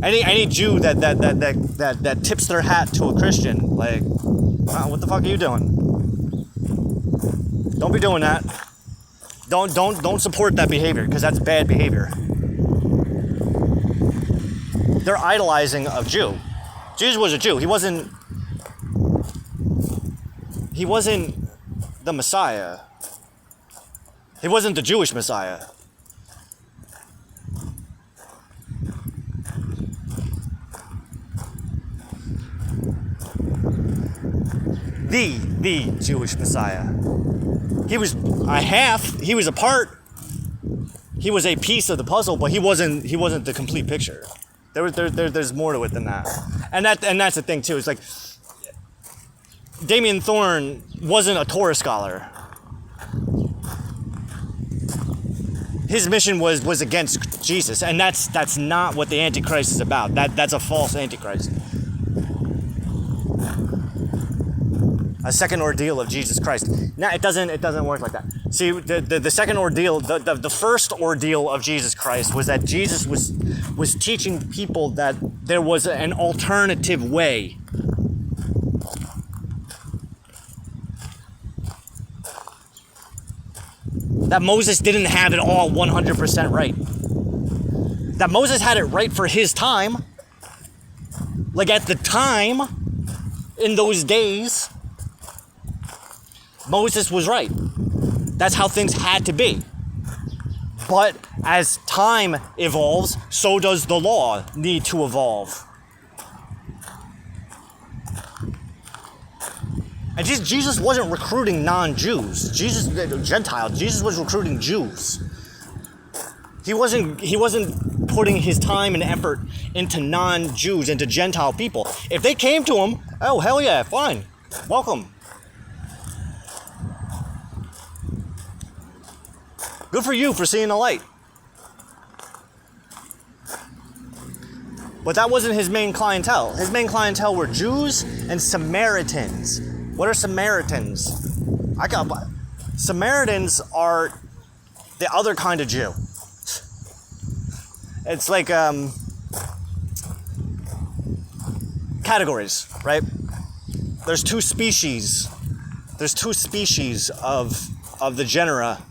Any Jew that tips their hat to a Christian, like, wow, what the fuck are you doing? Don't be doing that. Don't support that behavior, because that's bad behavior. They're idolizing a Jew. Jesus was a Jew. He wasn't the Messiah. He wasn't the Jewish Messiah. The Jewish Messiah. He was a half, he was a part, he was a piece of the puzzle, but he wasn't the complete picture. There's more to it than that. And that's the thing too. It's like Damien Thorne wasn't a Torah scholar. His mission was against Jesus, and that's not what the Antichrist is about. That's a false Antichrist. A second ordeal of Jesus Christ. Now it doesn't work like that. See, the second ordeal, the first ordeal of Jesus Christ was that Jesus was teaching people that there was an alternative way. That Moses didn't have it all 100% right. That Moses had it right for his time. Like at the time, in those days, Moses was right. That's how things had to be. But as time evolves, so does the law need to evolve. And Jesus wasn't recruiting non-Jews. Gentiles. Jesus was recruiting Jews. He wasn't putting his time and effort into non-Jews, into Gentile people. If they came to him, oh hell yeah, fine, welcome. Good for you for seeing the light. But that wasn't his main clientele. His main clientele were Jews and Samaritans. What are Samaritans? Samaritans are the other kind of Jew. It's like kind categories, right? There's two species. There's two species of the genera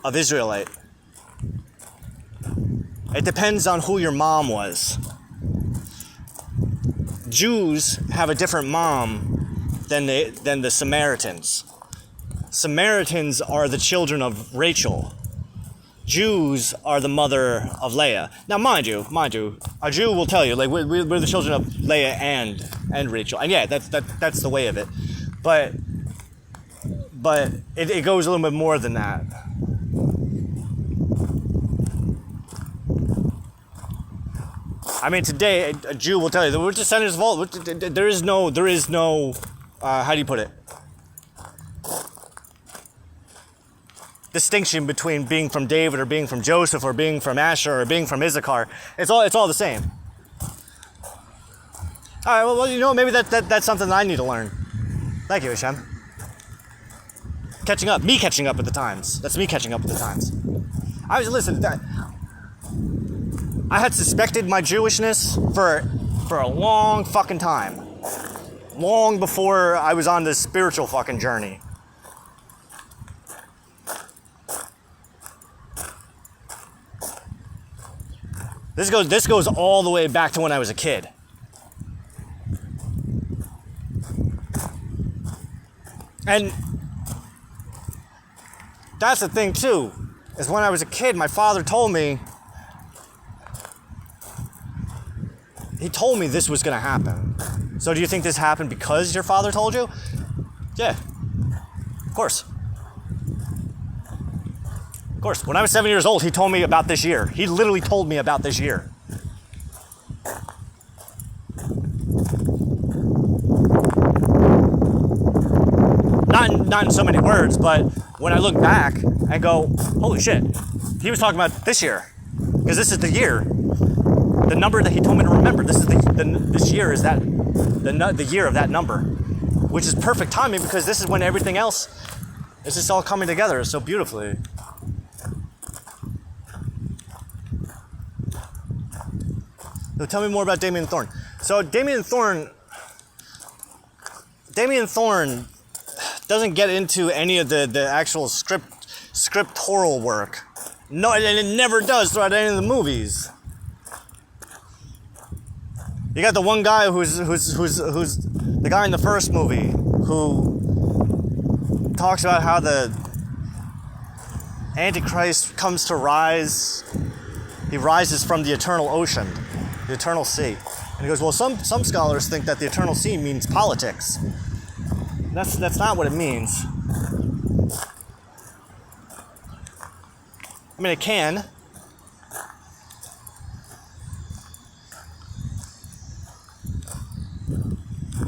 of Israelite. It depends on who your mom was. Jews have a different mom than the Samaritans. Samaritans are the children of Rachel. Jews are the mother of Leah. Now, mind you, a Jew will tell you, like, we're the children of Leah and Rachel. And yeah, that's the way of it. But it goes a little bit more than that. I mean, today, a Jew will tell you that we're descendants of all. There is no, how do you put it? Distinction between being from David or being from Joseph or being from Asher or being from Issachar. It's all the same. All right, well, you know, maybe that's something that I need to learn. Thank you, Hashem. Catching up with the times. That's me catching up with the times. I had suspected my Jewishness for a long fucking time. Long before I was on this spiritual fucking journey. This goes all the way back to when I was a kid. And that's the thing too, is when I was a kid, my father told me, this was going to happen. So do you think this happened because your father told you? Yeah, of course. Of course. When I was 7 years old, he told me about this year. He literally told me about this year. Not in so many words, but when I look back, I go, holy shit. He was talking about this year. Because this is the year. The number that he told me to remember, this year is the year of that number. Which is perfect timing because this is when everything else is just all coming together so beautifully. So tell me more about Damien Thorne. So Damien Thorne doesn't get into any of the actual scriptural work. No, and it never does throughout any of the movies. You got the one guy who's the guy in the first movie who talks about how the Antichrist comes to rise. He rises from the eternal ocean, the eternal sea. And he goes, well, some scholars think that the eternal sea means politics. That's not what it means. I mean, it can.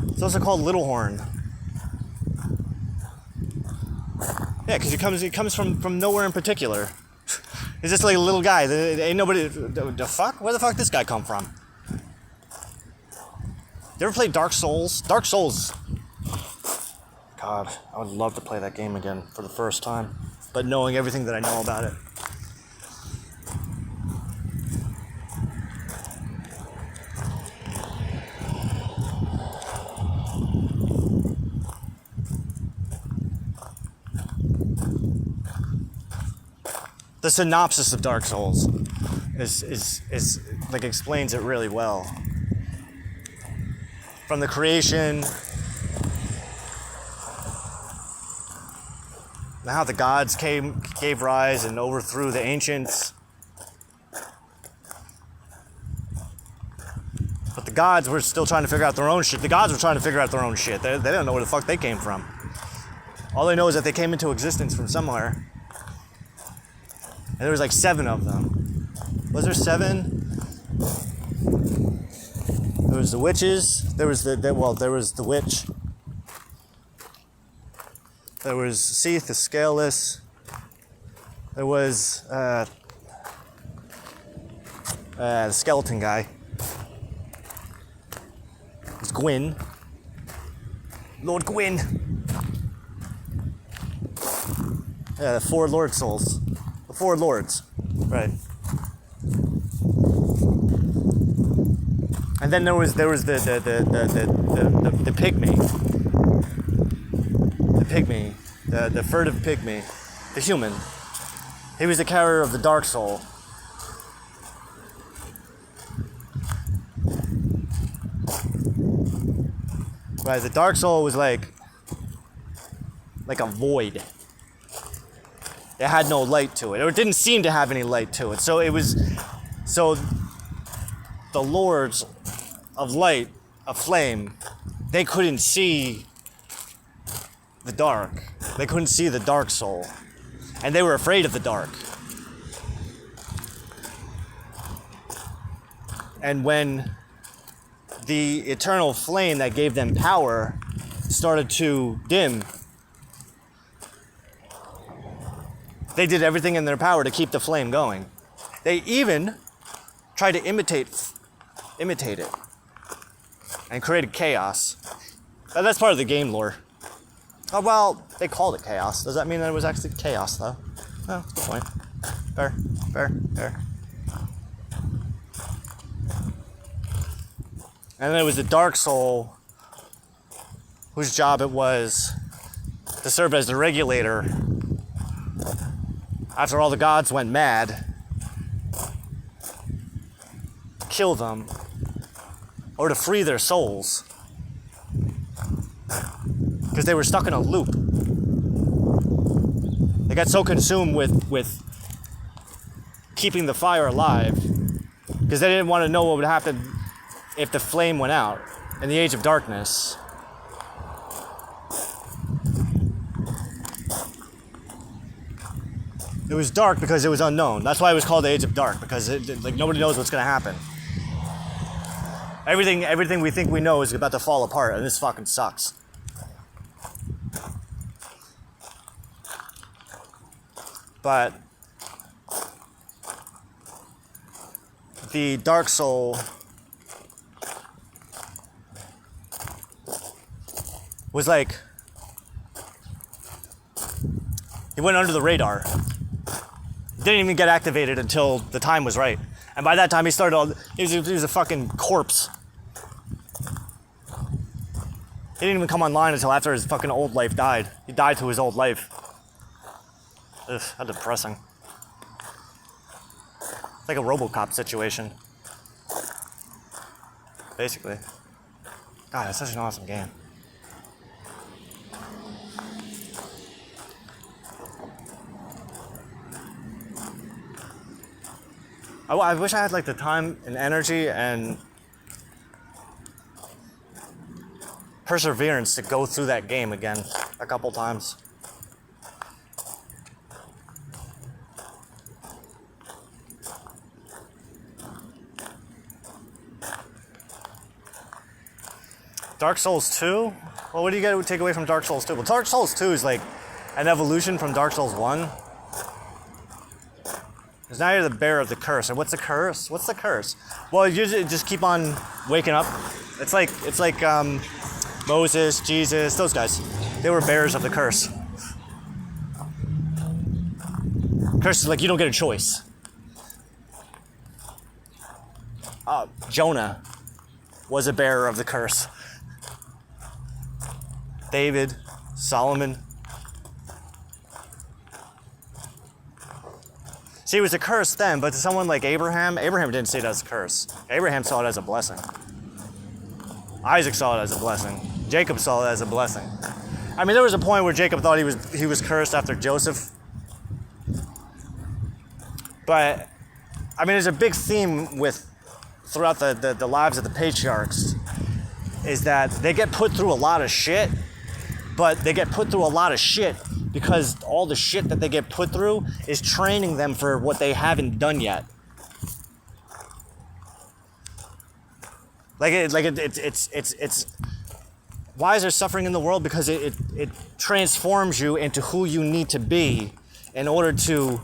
It's also called Little Horn. Yeah, because he comes from nowhere in particular. He's just like a little guy. Ain't nobody. The fuck? Where the fuck this guy come from? You ever played Dark Souls? Dark Souls. God, I would love to play that game again for the first time, but knowing everything that I know about it. The synopsis of Dark Souls is like explains it really well. From the creation, how the gods gave rise and overthrew the ancients. But the gods were still trying to figure out their own shit. The gods were trying to figure out their own shit. They don't know where the fuck they came from. All they know is that they came into existence from somewhere. And there was like 7 of them. Was there 7? There was the witches. There was the witch. There was Seth, the Scaleless. There was the skeleton guy. It was Gwyn. Lord Gwyn. Yeah, the 4 Lord souls. 4 lords, right? And then there was the pygmy. The pygmy. The furtive pygmy. The human. He was the carrier of the dark soul. Right, the dark soul was like a void. It had no light to it, or it didn't seem to have any light to it. So the lords of light, of flame, they couldn't see the dark. They couldn't see the dark soul, and they were afraid of the dark. And when the eternal flame that gave them power started to dim, they did everything in their power to keep the flame going. They even tried to imitate it and created chaos. That's part of the game lore. Oh, well, they called it chaos. Does that mean that it was actually chaos, though? Oh, good point. Fair. And then it was the dark soul whose job it was to serve as the regulator after all the gods went mad, kill them, or to free their souls, because they were stuck in a loop. They got so consumed with keeping the fire alive because they didn't want to know what would happen if the flame went out in the age of darkness. It was dark because it was unknown. That's why it was called the Age of Dark, because nobody knows what's going to happen. Everything we think we know is about to fall apart, and this fucking sucks. But the dark soul was like, he went under the radar. Didn't even get activated until the time was right. And by that time he was a fucking corpse. He didn't even come online until after his fucking old life died. He died to his old life. Ugh, how depressing. It's like a RoboCop situation. Basically. God, it's such an awesome game. I wish I had like the time and energy and perseverance to go through that game again a couple times. Dark Souls 2? Well, what do you get to take away from Dark Souls 2? Well, Dark Souls 2 is like an evolution from Dark Souls 1. Because now you're the bearer of the curse. And what's the curse? What's the curse? Well, you just keep on waking up. It's like Moses, Jesus, those guys. They were bearers of the curse. Curse is like you don't get a choice. Jonah was a bearer of the curse. David, Solomon. See, it was a curse then, but to someone like Abraham didn't see it as a curse. Abraham saw it as a blessing. Isaac saw it as a blessing. Jacob saw it as a blessing. I mean, there was a point where Jacob thought he was cursed after Joseph. But, I mean, there's a big theme throughout the lives of the patriarchs, is that they get put through a lot of shit, but they get put through a lot of shit because all the shit that they get put through is training them for what they haven't done yet. It's why is there suffering in the world? Because it transforms you into who you need to be in order to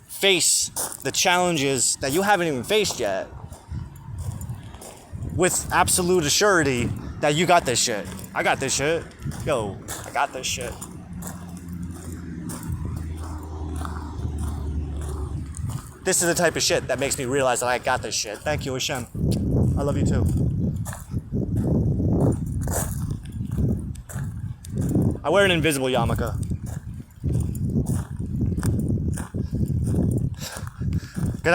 face the challenges that you haven't even faced yet with absolute assurity that you got this shit. I got this shit. Yo, I got this shit. This is the type of shit that makes me realize that I got this shit. Thank you, Hashem. I love you too. I wear an invisible yarmulke. Cause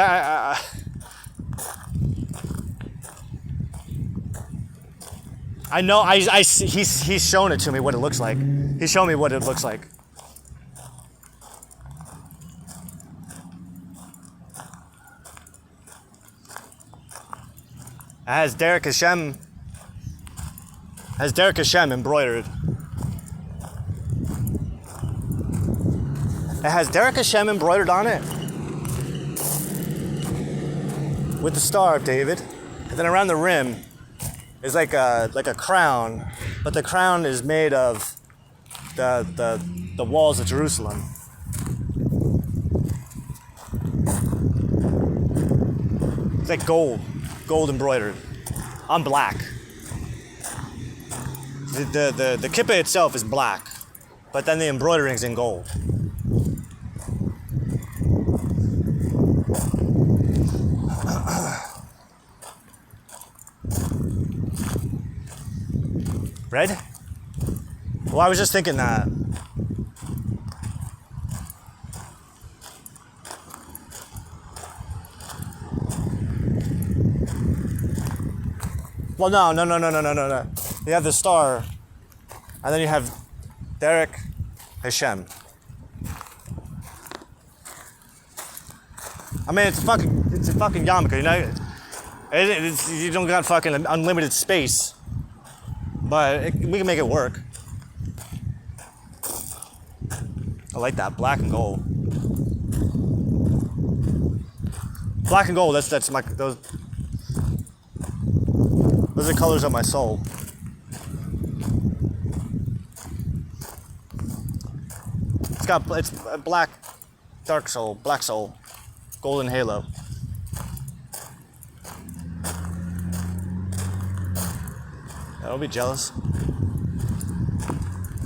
I know he's shown it to me what it looks like. He's shown me what it looks like. It has Derek Hashem embroidered. It has Derek Hashem embroidered on it with the Star of David, and then around the rim is like a crown, but the crown is made of the walls of Jerusalem. It's like gold embroidered on black. The kippah itself is black, but then the embroidering's in gold. Red? Well, I was just thinking that. Well, no. You have the Star, and then you have Derek Hashem. I mean, it's a fucking yarmulke, you know? You don't got fucking unlimited space. But we can make it work. I like that, black and gold. Black and gold, that's my, those are the colors of my soul. It's a black, dark soul, black soul, golden halo. Don't be jealous.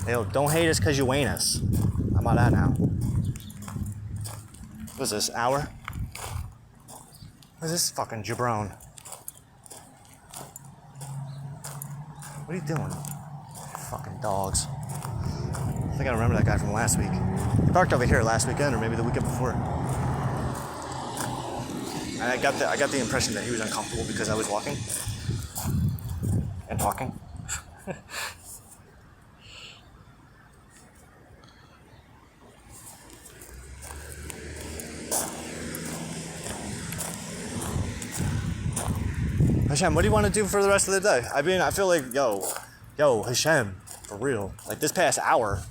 Hey, yo, don't hate us because you ain't us. How about that now? What's this, hour? What's this fucking jabron? What are you doing? Fucking dogs. I think I remember that guy from last week. He parked over here last weekend, or maybe the weekend before. And I got the impression that he was uncomfortable because I was walking. And talking. Hashem, what do you want to do for the rest of the day? I mean, I feel like, yo, Hashem, for real. Like this past hour,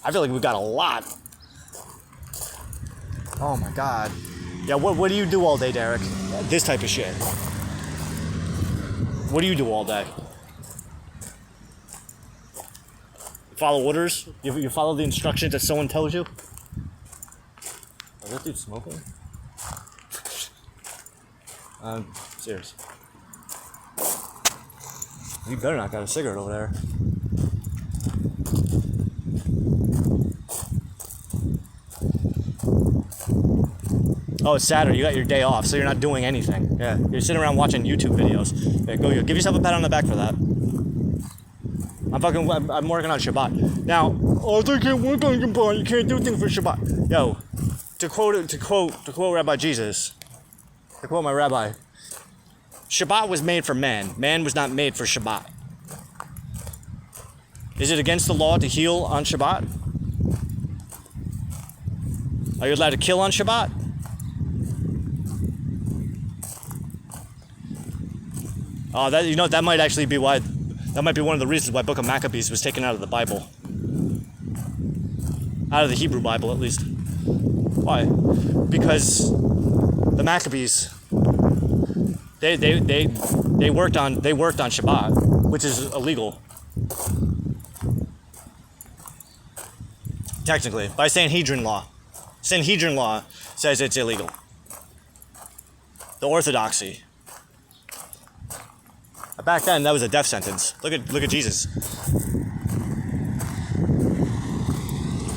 I feel like we got a lot. Oh my God. Yeah, what do you do all day, Derek? This type of shit. What do you do all day? Follow orders? You follow the instructions that someone tells you? Is that dude smoking? Serious. You better not got a cigarette over there. Oh, it's Saturday. You got your day off, so you're not doing anything. Yeah, you're sitting around watching YouTube videos. Yeah, go give yourself a pat on the back for that. I'm working on Shabbat now. Oh, I can't work on Shabbat. You can't do things for Shabbat. Yo, to quote Rabbi Jesus, to quote my rabbi, Shabbat was made for man. Man was not made for Shabbat. Is it against the law to heal on Shabbat? Are you allowed to kill on Shabbat? Oh, that might actually be why. That might be one of the reasons why Book of Maccabees was taken out of the Bible. Out of the Hebrew Bible, at least. Why? Because the Maccabees, they worked on Shabbat, which is illegal. Technically, by Sanhedrin law. Sanhedrin law says it's illegal. The Orthodoxy. Back then, that was a death sentence. Look at Jesus.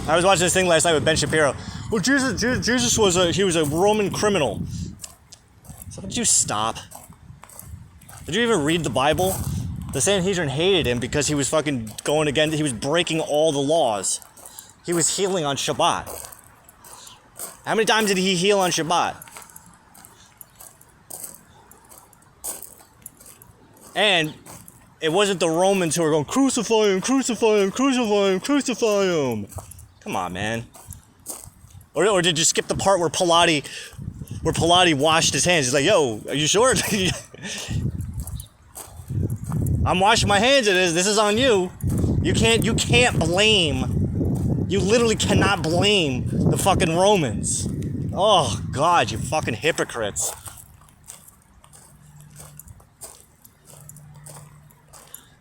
I was watching this thing last night with Ben Shapiro. Well, Jesus was a Roman criminal. So would you stop? Did you even read the Bible? The Sanhedrin hated him because he was fucking going against, he was breaking all the laws. He was healing on Shabbat. How many times did he heal on Shabbat? And it wasn't the Romans who were going, crucify him, crucify him, crucify him, crucify him. Come on, man. Or did you skip the part where Pilate washed his hands? He's like, yo, are you sure? I'm washing my hands of this. This is on you. You can't blame. You literally cannot blame the fucking Romans. Oh, God, you fucking hypocrites.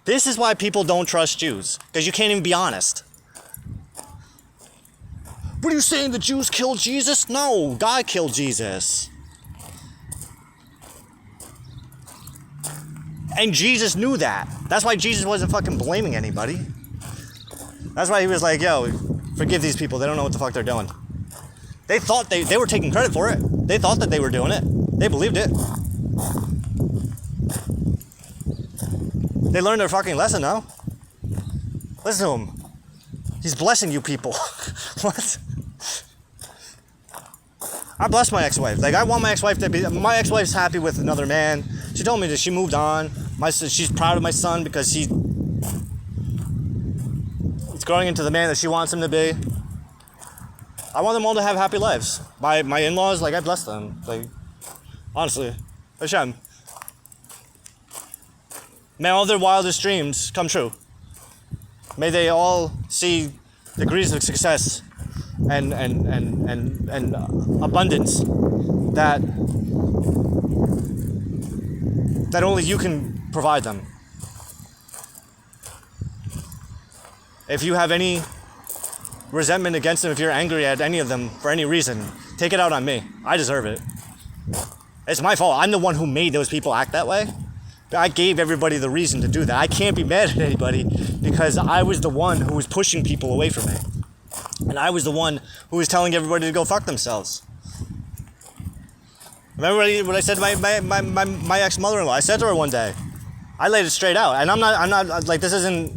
This is why people don't trust Jews. Because you can't even be honest. What are you saying, the Jews killed Jesus? No, God killed Jesus. And Jesus knew that. That's why Jesus wasn't fucking blaming anybody. That's why he was like, yo, forgive these people. They don't know what the fuck they're doing. They thought they were taking credit for it. They thought that they were doing it. They believed it. They learned their fucking lesson now. Listen to him. He's blessing you people. What? I bless my ex-wife. Like, I want my ex-wife to be... My ex-wife's happy with another man. She told me that she moved on. She's proud of my son because he's growing into the man that she wants him to be. I want them all to have happy lives. My in-laws, like, I bless them. Like, honestly. Hashem. May all their wildest dreams come true. May they all see degrees of success and abundance that only you can provide them. If you have any resentment against them, if you're angry at any of them for any reason, take it out on me. I deserve it. It's my fault. I'm the one who made those people act that way. I gave everybody the reason to do that. I can't be mad at anybody because I was the one who was pushing people away from me. And I was the one who was telling everybody to go fuck themselves. Remember what I said to my ex-mother-in-law? I said to her one day. I laid it straight out. And I'm not like, this isn't...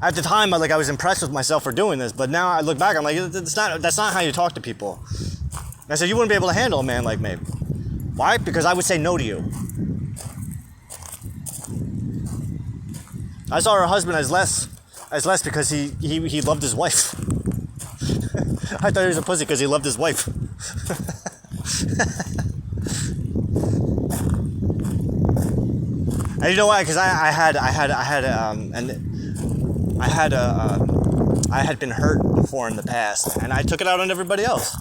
At the time, I was impressed with myself for doing this. But now I look back, I'm like, that's not how you talk to people. And I said, you wouldn't be able to handle a man like me. Why? Because I would say no to you. I saw her husband as less because he loved his wife. I thought he was a pussy because he loved his wife. And you know why? Because I had been hurt before in the past, and I took it out on everybody else.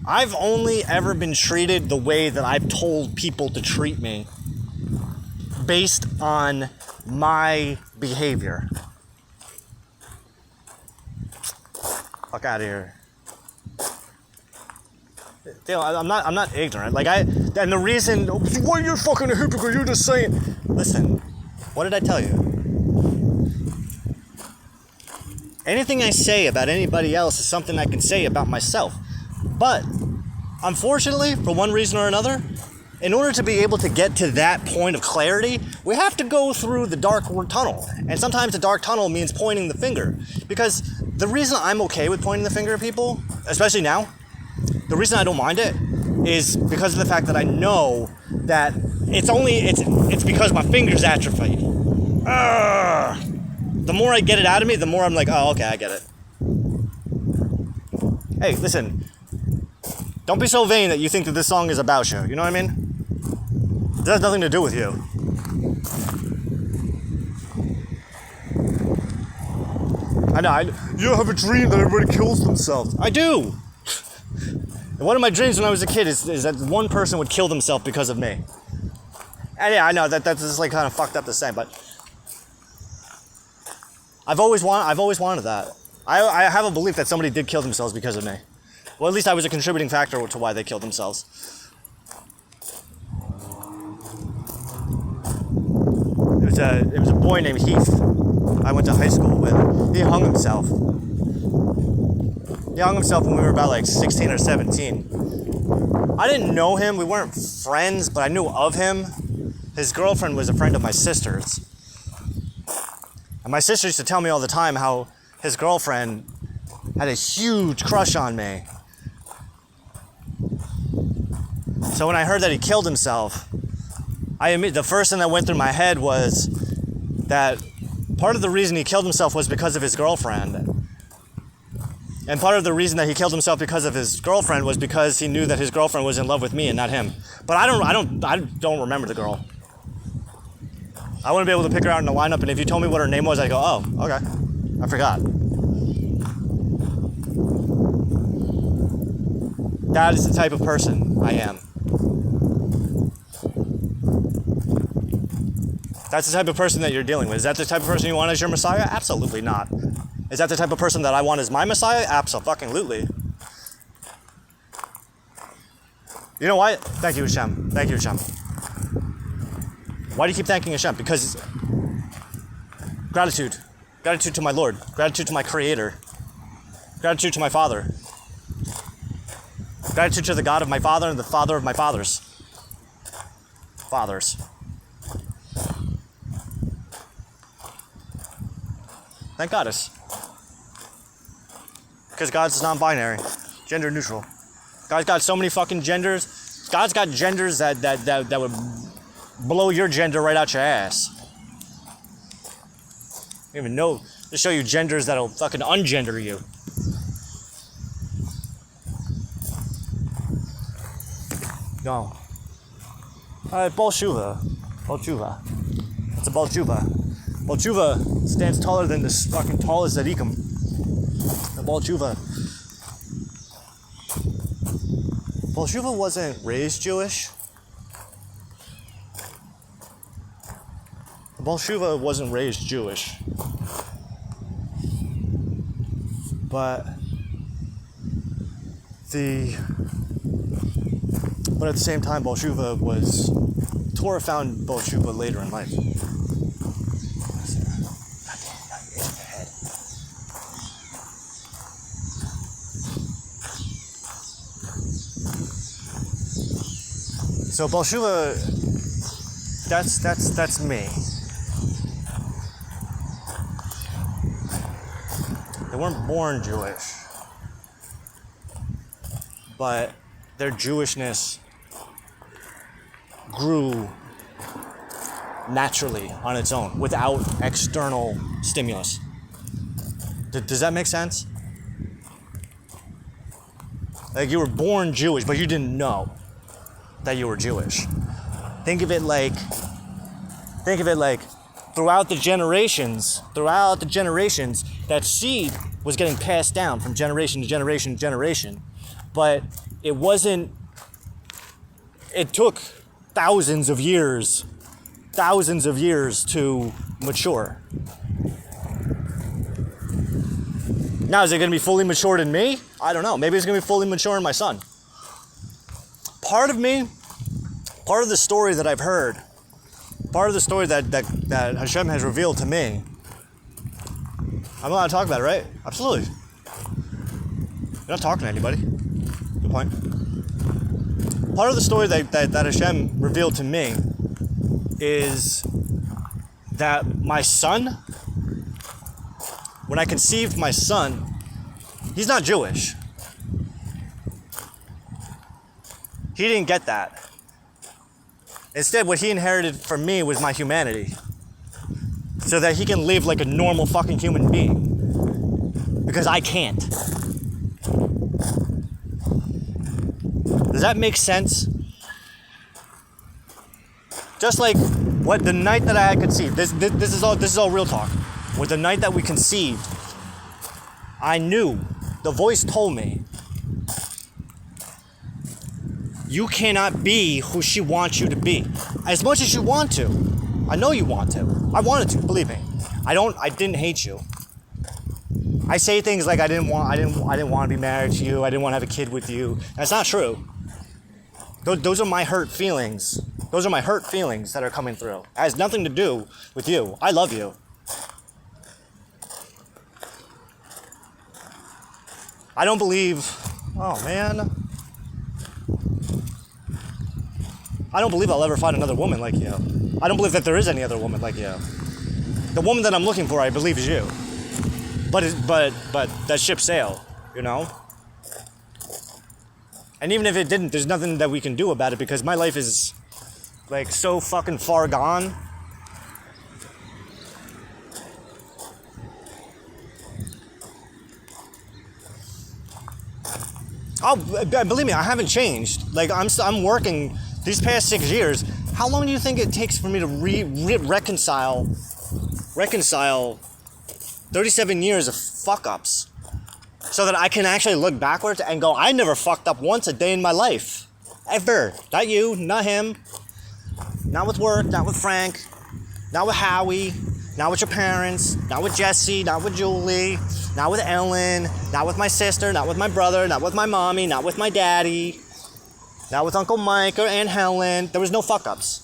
I've only ever been treated the way that I've told people to treat me based on my behavior. Fuck out of here. You know, I'm not ignorant. And the reason, why you're fucking a hypocrite, you're just saying. Listen, what did I tell you? Anything I say about anybody else is something I can say about myself. But, unfortunately, for one reason or another, in order to be able to get to that point of clarity, we have to go through the dark tunnel. And sometimes the dark tunnel means pointing the finger. Because the reason I'm okay with pointing the finger at people, especially now, the reason I don't mind it is because of the fact that I know that it's because my finger's atrophied. The more I get it out of me, the more I'm like, oh, okay, I get it. Hey, listen. Don't be so vain that you think that this song is about you. You know what I mean? It has nothing to do with you. I know. You have a dream that everybody kills themselves. I do. And one of my dreams when I was a kid is that one person would kill themselves because of me. And yeah, I know that's just like kind of fucked up to say, but I've always wanted that. I have a belief that somebody did kill themselves because of me. Well, at least I was a contributing factor to why they killed themselves. It was a boy named Heath I went to high school with. He hung himself. He hung himself when we were about like 16 or 17. I didn't know him. We weren't friends, but I knew of him. His girlfriend was a friend of my sister's. And my sister used to tell me all the time how his girlfriend had a huge crush on me. So when I heard that he killed himself, the first thing that went through my head was that part of the reason he killed himself was because of his girlfriend. And part of the reason that he killed himself because of his girlfriend was because he knew that his girlfriend was in love with me and not him. But I don't remember the girl. I wouldn't be able to pick her out in the lineup, and if you told me what her name was, I'd go, oh, okay. I forgot. That is the type of person I am. That's the type of person that you're dealing with. Is that the type of person you want as your Messiah? Absolutely not. Is that the type of person that I want as my Messiah? Absolutely. You know what? Thank you, Hashem. Thank you, Hashem. Why do you keep thanking Hashem? Because gratitude. Gratitude to my Lord. Gratitude to my Creator. Gratitude to my Father. Gratitude to the God of my father and the father of my fathers. Fathers. Thank Goddess. Because God's non-binary. Gender neutral. God's got so many fucking genders. God's got genders that would blow your gender right out your ass. You don't even know to show you genders that'll fucking ungender you. No. Baal Tashuvah. Baal Tashuvah. It's a Baal Tashuvah. Baal Tashuvah stands taller than this fucking tallest Zadikim. The Baal Tashuvah. Baal Tashuvah wasn't raised Jewish. Baal Tashuvah wasn't raised Jewish. But at the same time, Baal Tashuvah Torah found Baal Tashuvah later in life. So Baal Tashuvah, that's me. They weren't born Jewish, but their Jewishness grew naturally on its own without external stimulus. Does that make sense? Like you were born Jewish, but you didn't know that you were Jewish. Think of it like throughout the generations, that seed was getting passed down from generation to generation to generation. But it took thousands of years to mature. Now, is it going to be fully matured in me? I don't know. Maybe it's going to be fully mature in my son. Part of the story that I've heard, part of the story that Hashem has revealed to me, I'm allowed to talk about it, right? Absolutely. You're not talking to anybody. Good point. Part of the story that Hashem revealed to me is that my son, when I conceived my son, he's not Jewish. He didn't get that. Instead, what he inherited from me was my humanity. So that he can live like a normal fucking human being. Because I can't. Does that make sense? Just like what the night that I had conceived. This is all real talk. With the night that we conceived, I knew, the voice told me, you cannot be who she wants you to be. As much as you want to. I know you want to. I wanted to, believe me. I didn't hate you. I say things like I didn't want to be married to you. I didn't want to have a kid with you. That's not true. Those are my hurt feelings. Those are my hurt feelings that are coming through. It has nothing to do with you. I love you. I don't believe... Oh, man. I don't believe I'll ever find another woman like you. I don't believe that there is any other woman like you. The woman that I'm looking for, I believe, is you. But that ship sailed, you know? And even if it didn't, there's nothing that we can do about it because my life is, like, so fucking far gone. Oh, believe me, I haven't changed. Like, I'm working these past 6 years. How long do you think it takes for me to reconcile 37 years of fuck-ups so that I can actually look backwards and go, I never fucked up once a day in my life. Ever. Not you, not him. Not with work, not with Frank, not with Howie, not with your parents, not with Jesse, not with Julie, not with Ellen, not with my sister, not with my brother, not with my mommy, not with my daddy, not with Uncle Mike or Aunt Helen. There was no fuck-ups.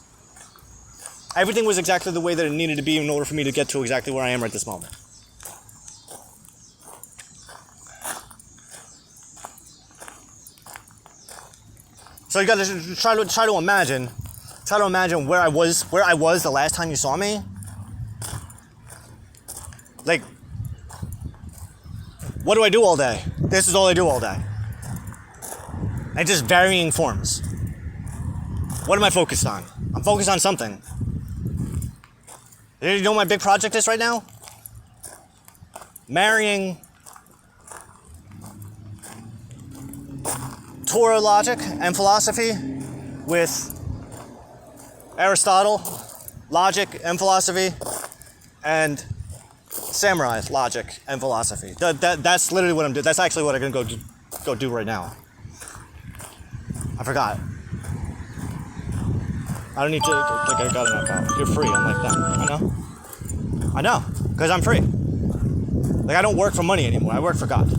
Everything was exactly the way that it needed to be in order for me to get to exactly where I am right this moment. So you got to try to imagine where I was the last time you saw me. Like, what do I do all day? This is all I do all day. And just varying forms. What am I focused on? I'm focused on something. You know what my big project is right now? Marrying Torah logic and philosophy with Aristotle logic and philosophy and samurai logic and philosophy. That's literally what I'm doing. That's actually what I'm gonna go do right now. I forgot. I don't need to think I got enough out. You're free. I'm like that. I know, because I'm free. Like, I don't work for money anymore. I work for God.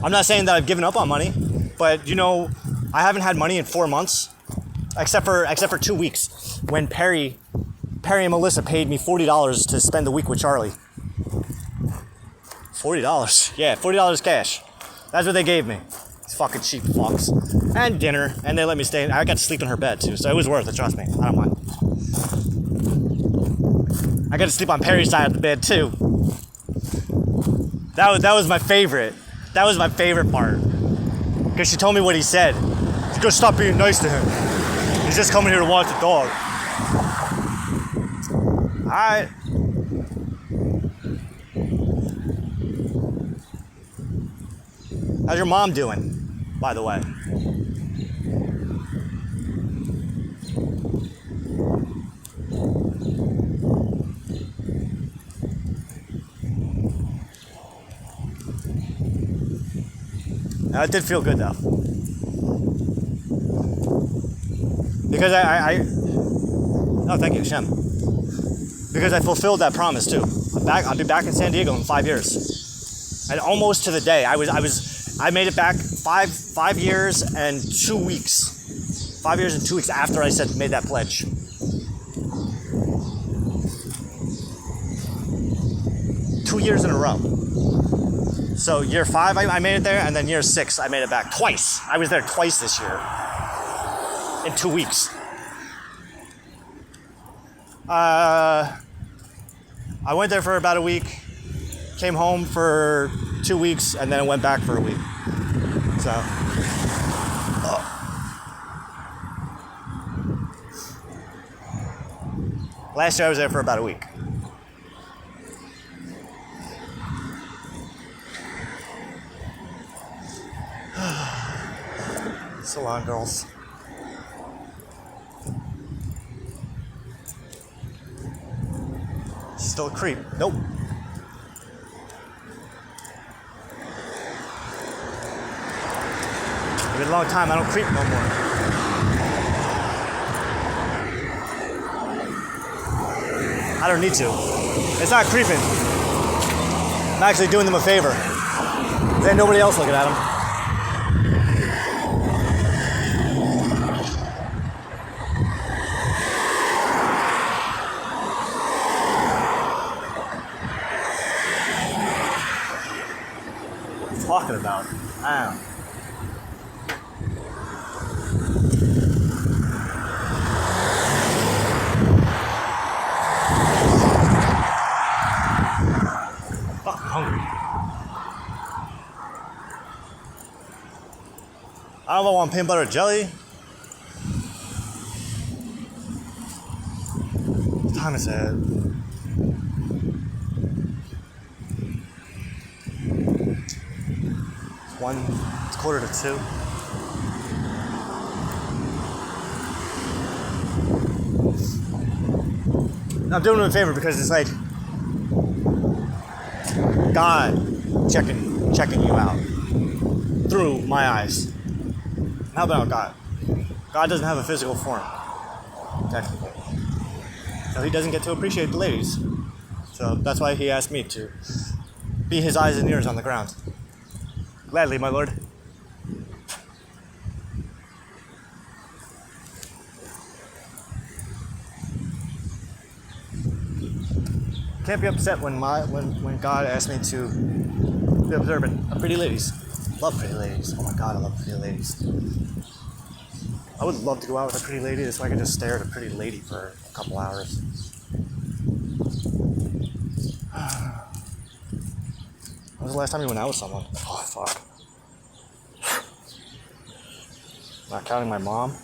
I'm not saying that I've given up on money, but you know, I haven't had money in 4 months, except for 2 weeks when Perry and Melissa paid me $40 to spend the week with Charlie. $40, yeah, $40 cash. That's what they gave me. These fucking cheap fucks. And dinner, and they let me stay. I got to sleep in her bed too, so it was worth it. Trust me, I don't mind. I got to sleep on Perry's side of the bed too. That was my favorite. That was my favorite part. Because she told me what he said. She's gonna stop being nice to him. He's just coming here to watch the dog. Alright. How's your mom doing, by the way? It did feel good though, because oh, thank you, Shem. Because I fulfilled that promise too. I'll be back in San Diego in 5 years, and almost to the day. I made it back 5 years and 2 weeks. 5 years and 2 weeks after I made that pledge. Two years in a row. So year 5, I made it there, and then year 6, I made it back twice. I was there twice this year, in 2 weeks. I went there for about a week, came home for 2 weeks, and then I went back for a week. So, last year I was there for about a week. So long, girls. Still a creep. Nope. It's been a long time. I don't creep no more. I don't need to. It's not creeping. I'm actually doing them a favor. There's nobody else looking at them. Talking about. I don't know. I don't want peanut butter jelly. What time is it? It's 1:45. I'm doing him a favor because it's like God checking you out through my eyes. How about God? God doesn't have a physical form, technically. So he doesn't get to appreciate the ladies. So that's why he asked me to be his eyes and ears on the ground. Gladly, my lord. Can't be upset when God asked me to be observant of pretty ladies. Love pretty ladies. Oh my God, I love pretty ladies. I would love to go out with a pretty lady so I could just stare at a pretty lady for a couple hours. When was the last time you went out with someone? Oh, fuck. Not counting my mom?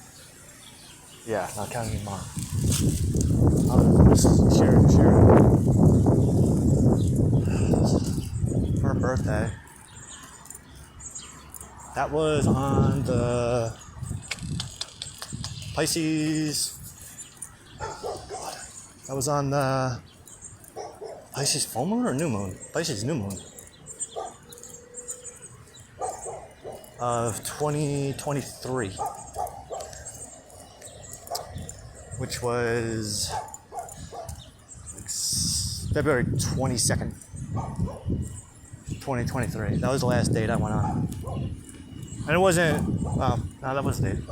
Yeah, not counting your mom. Sharon. For her birthday. That was on the Pisces. That was on the Pisces full moon or new moon? Pisces new moon. Of 2023. Which was February 22nd, 2023. That was the last date I went on. And it wasn't, well, no, that was the date.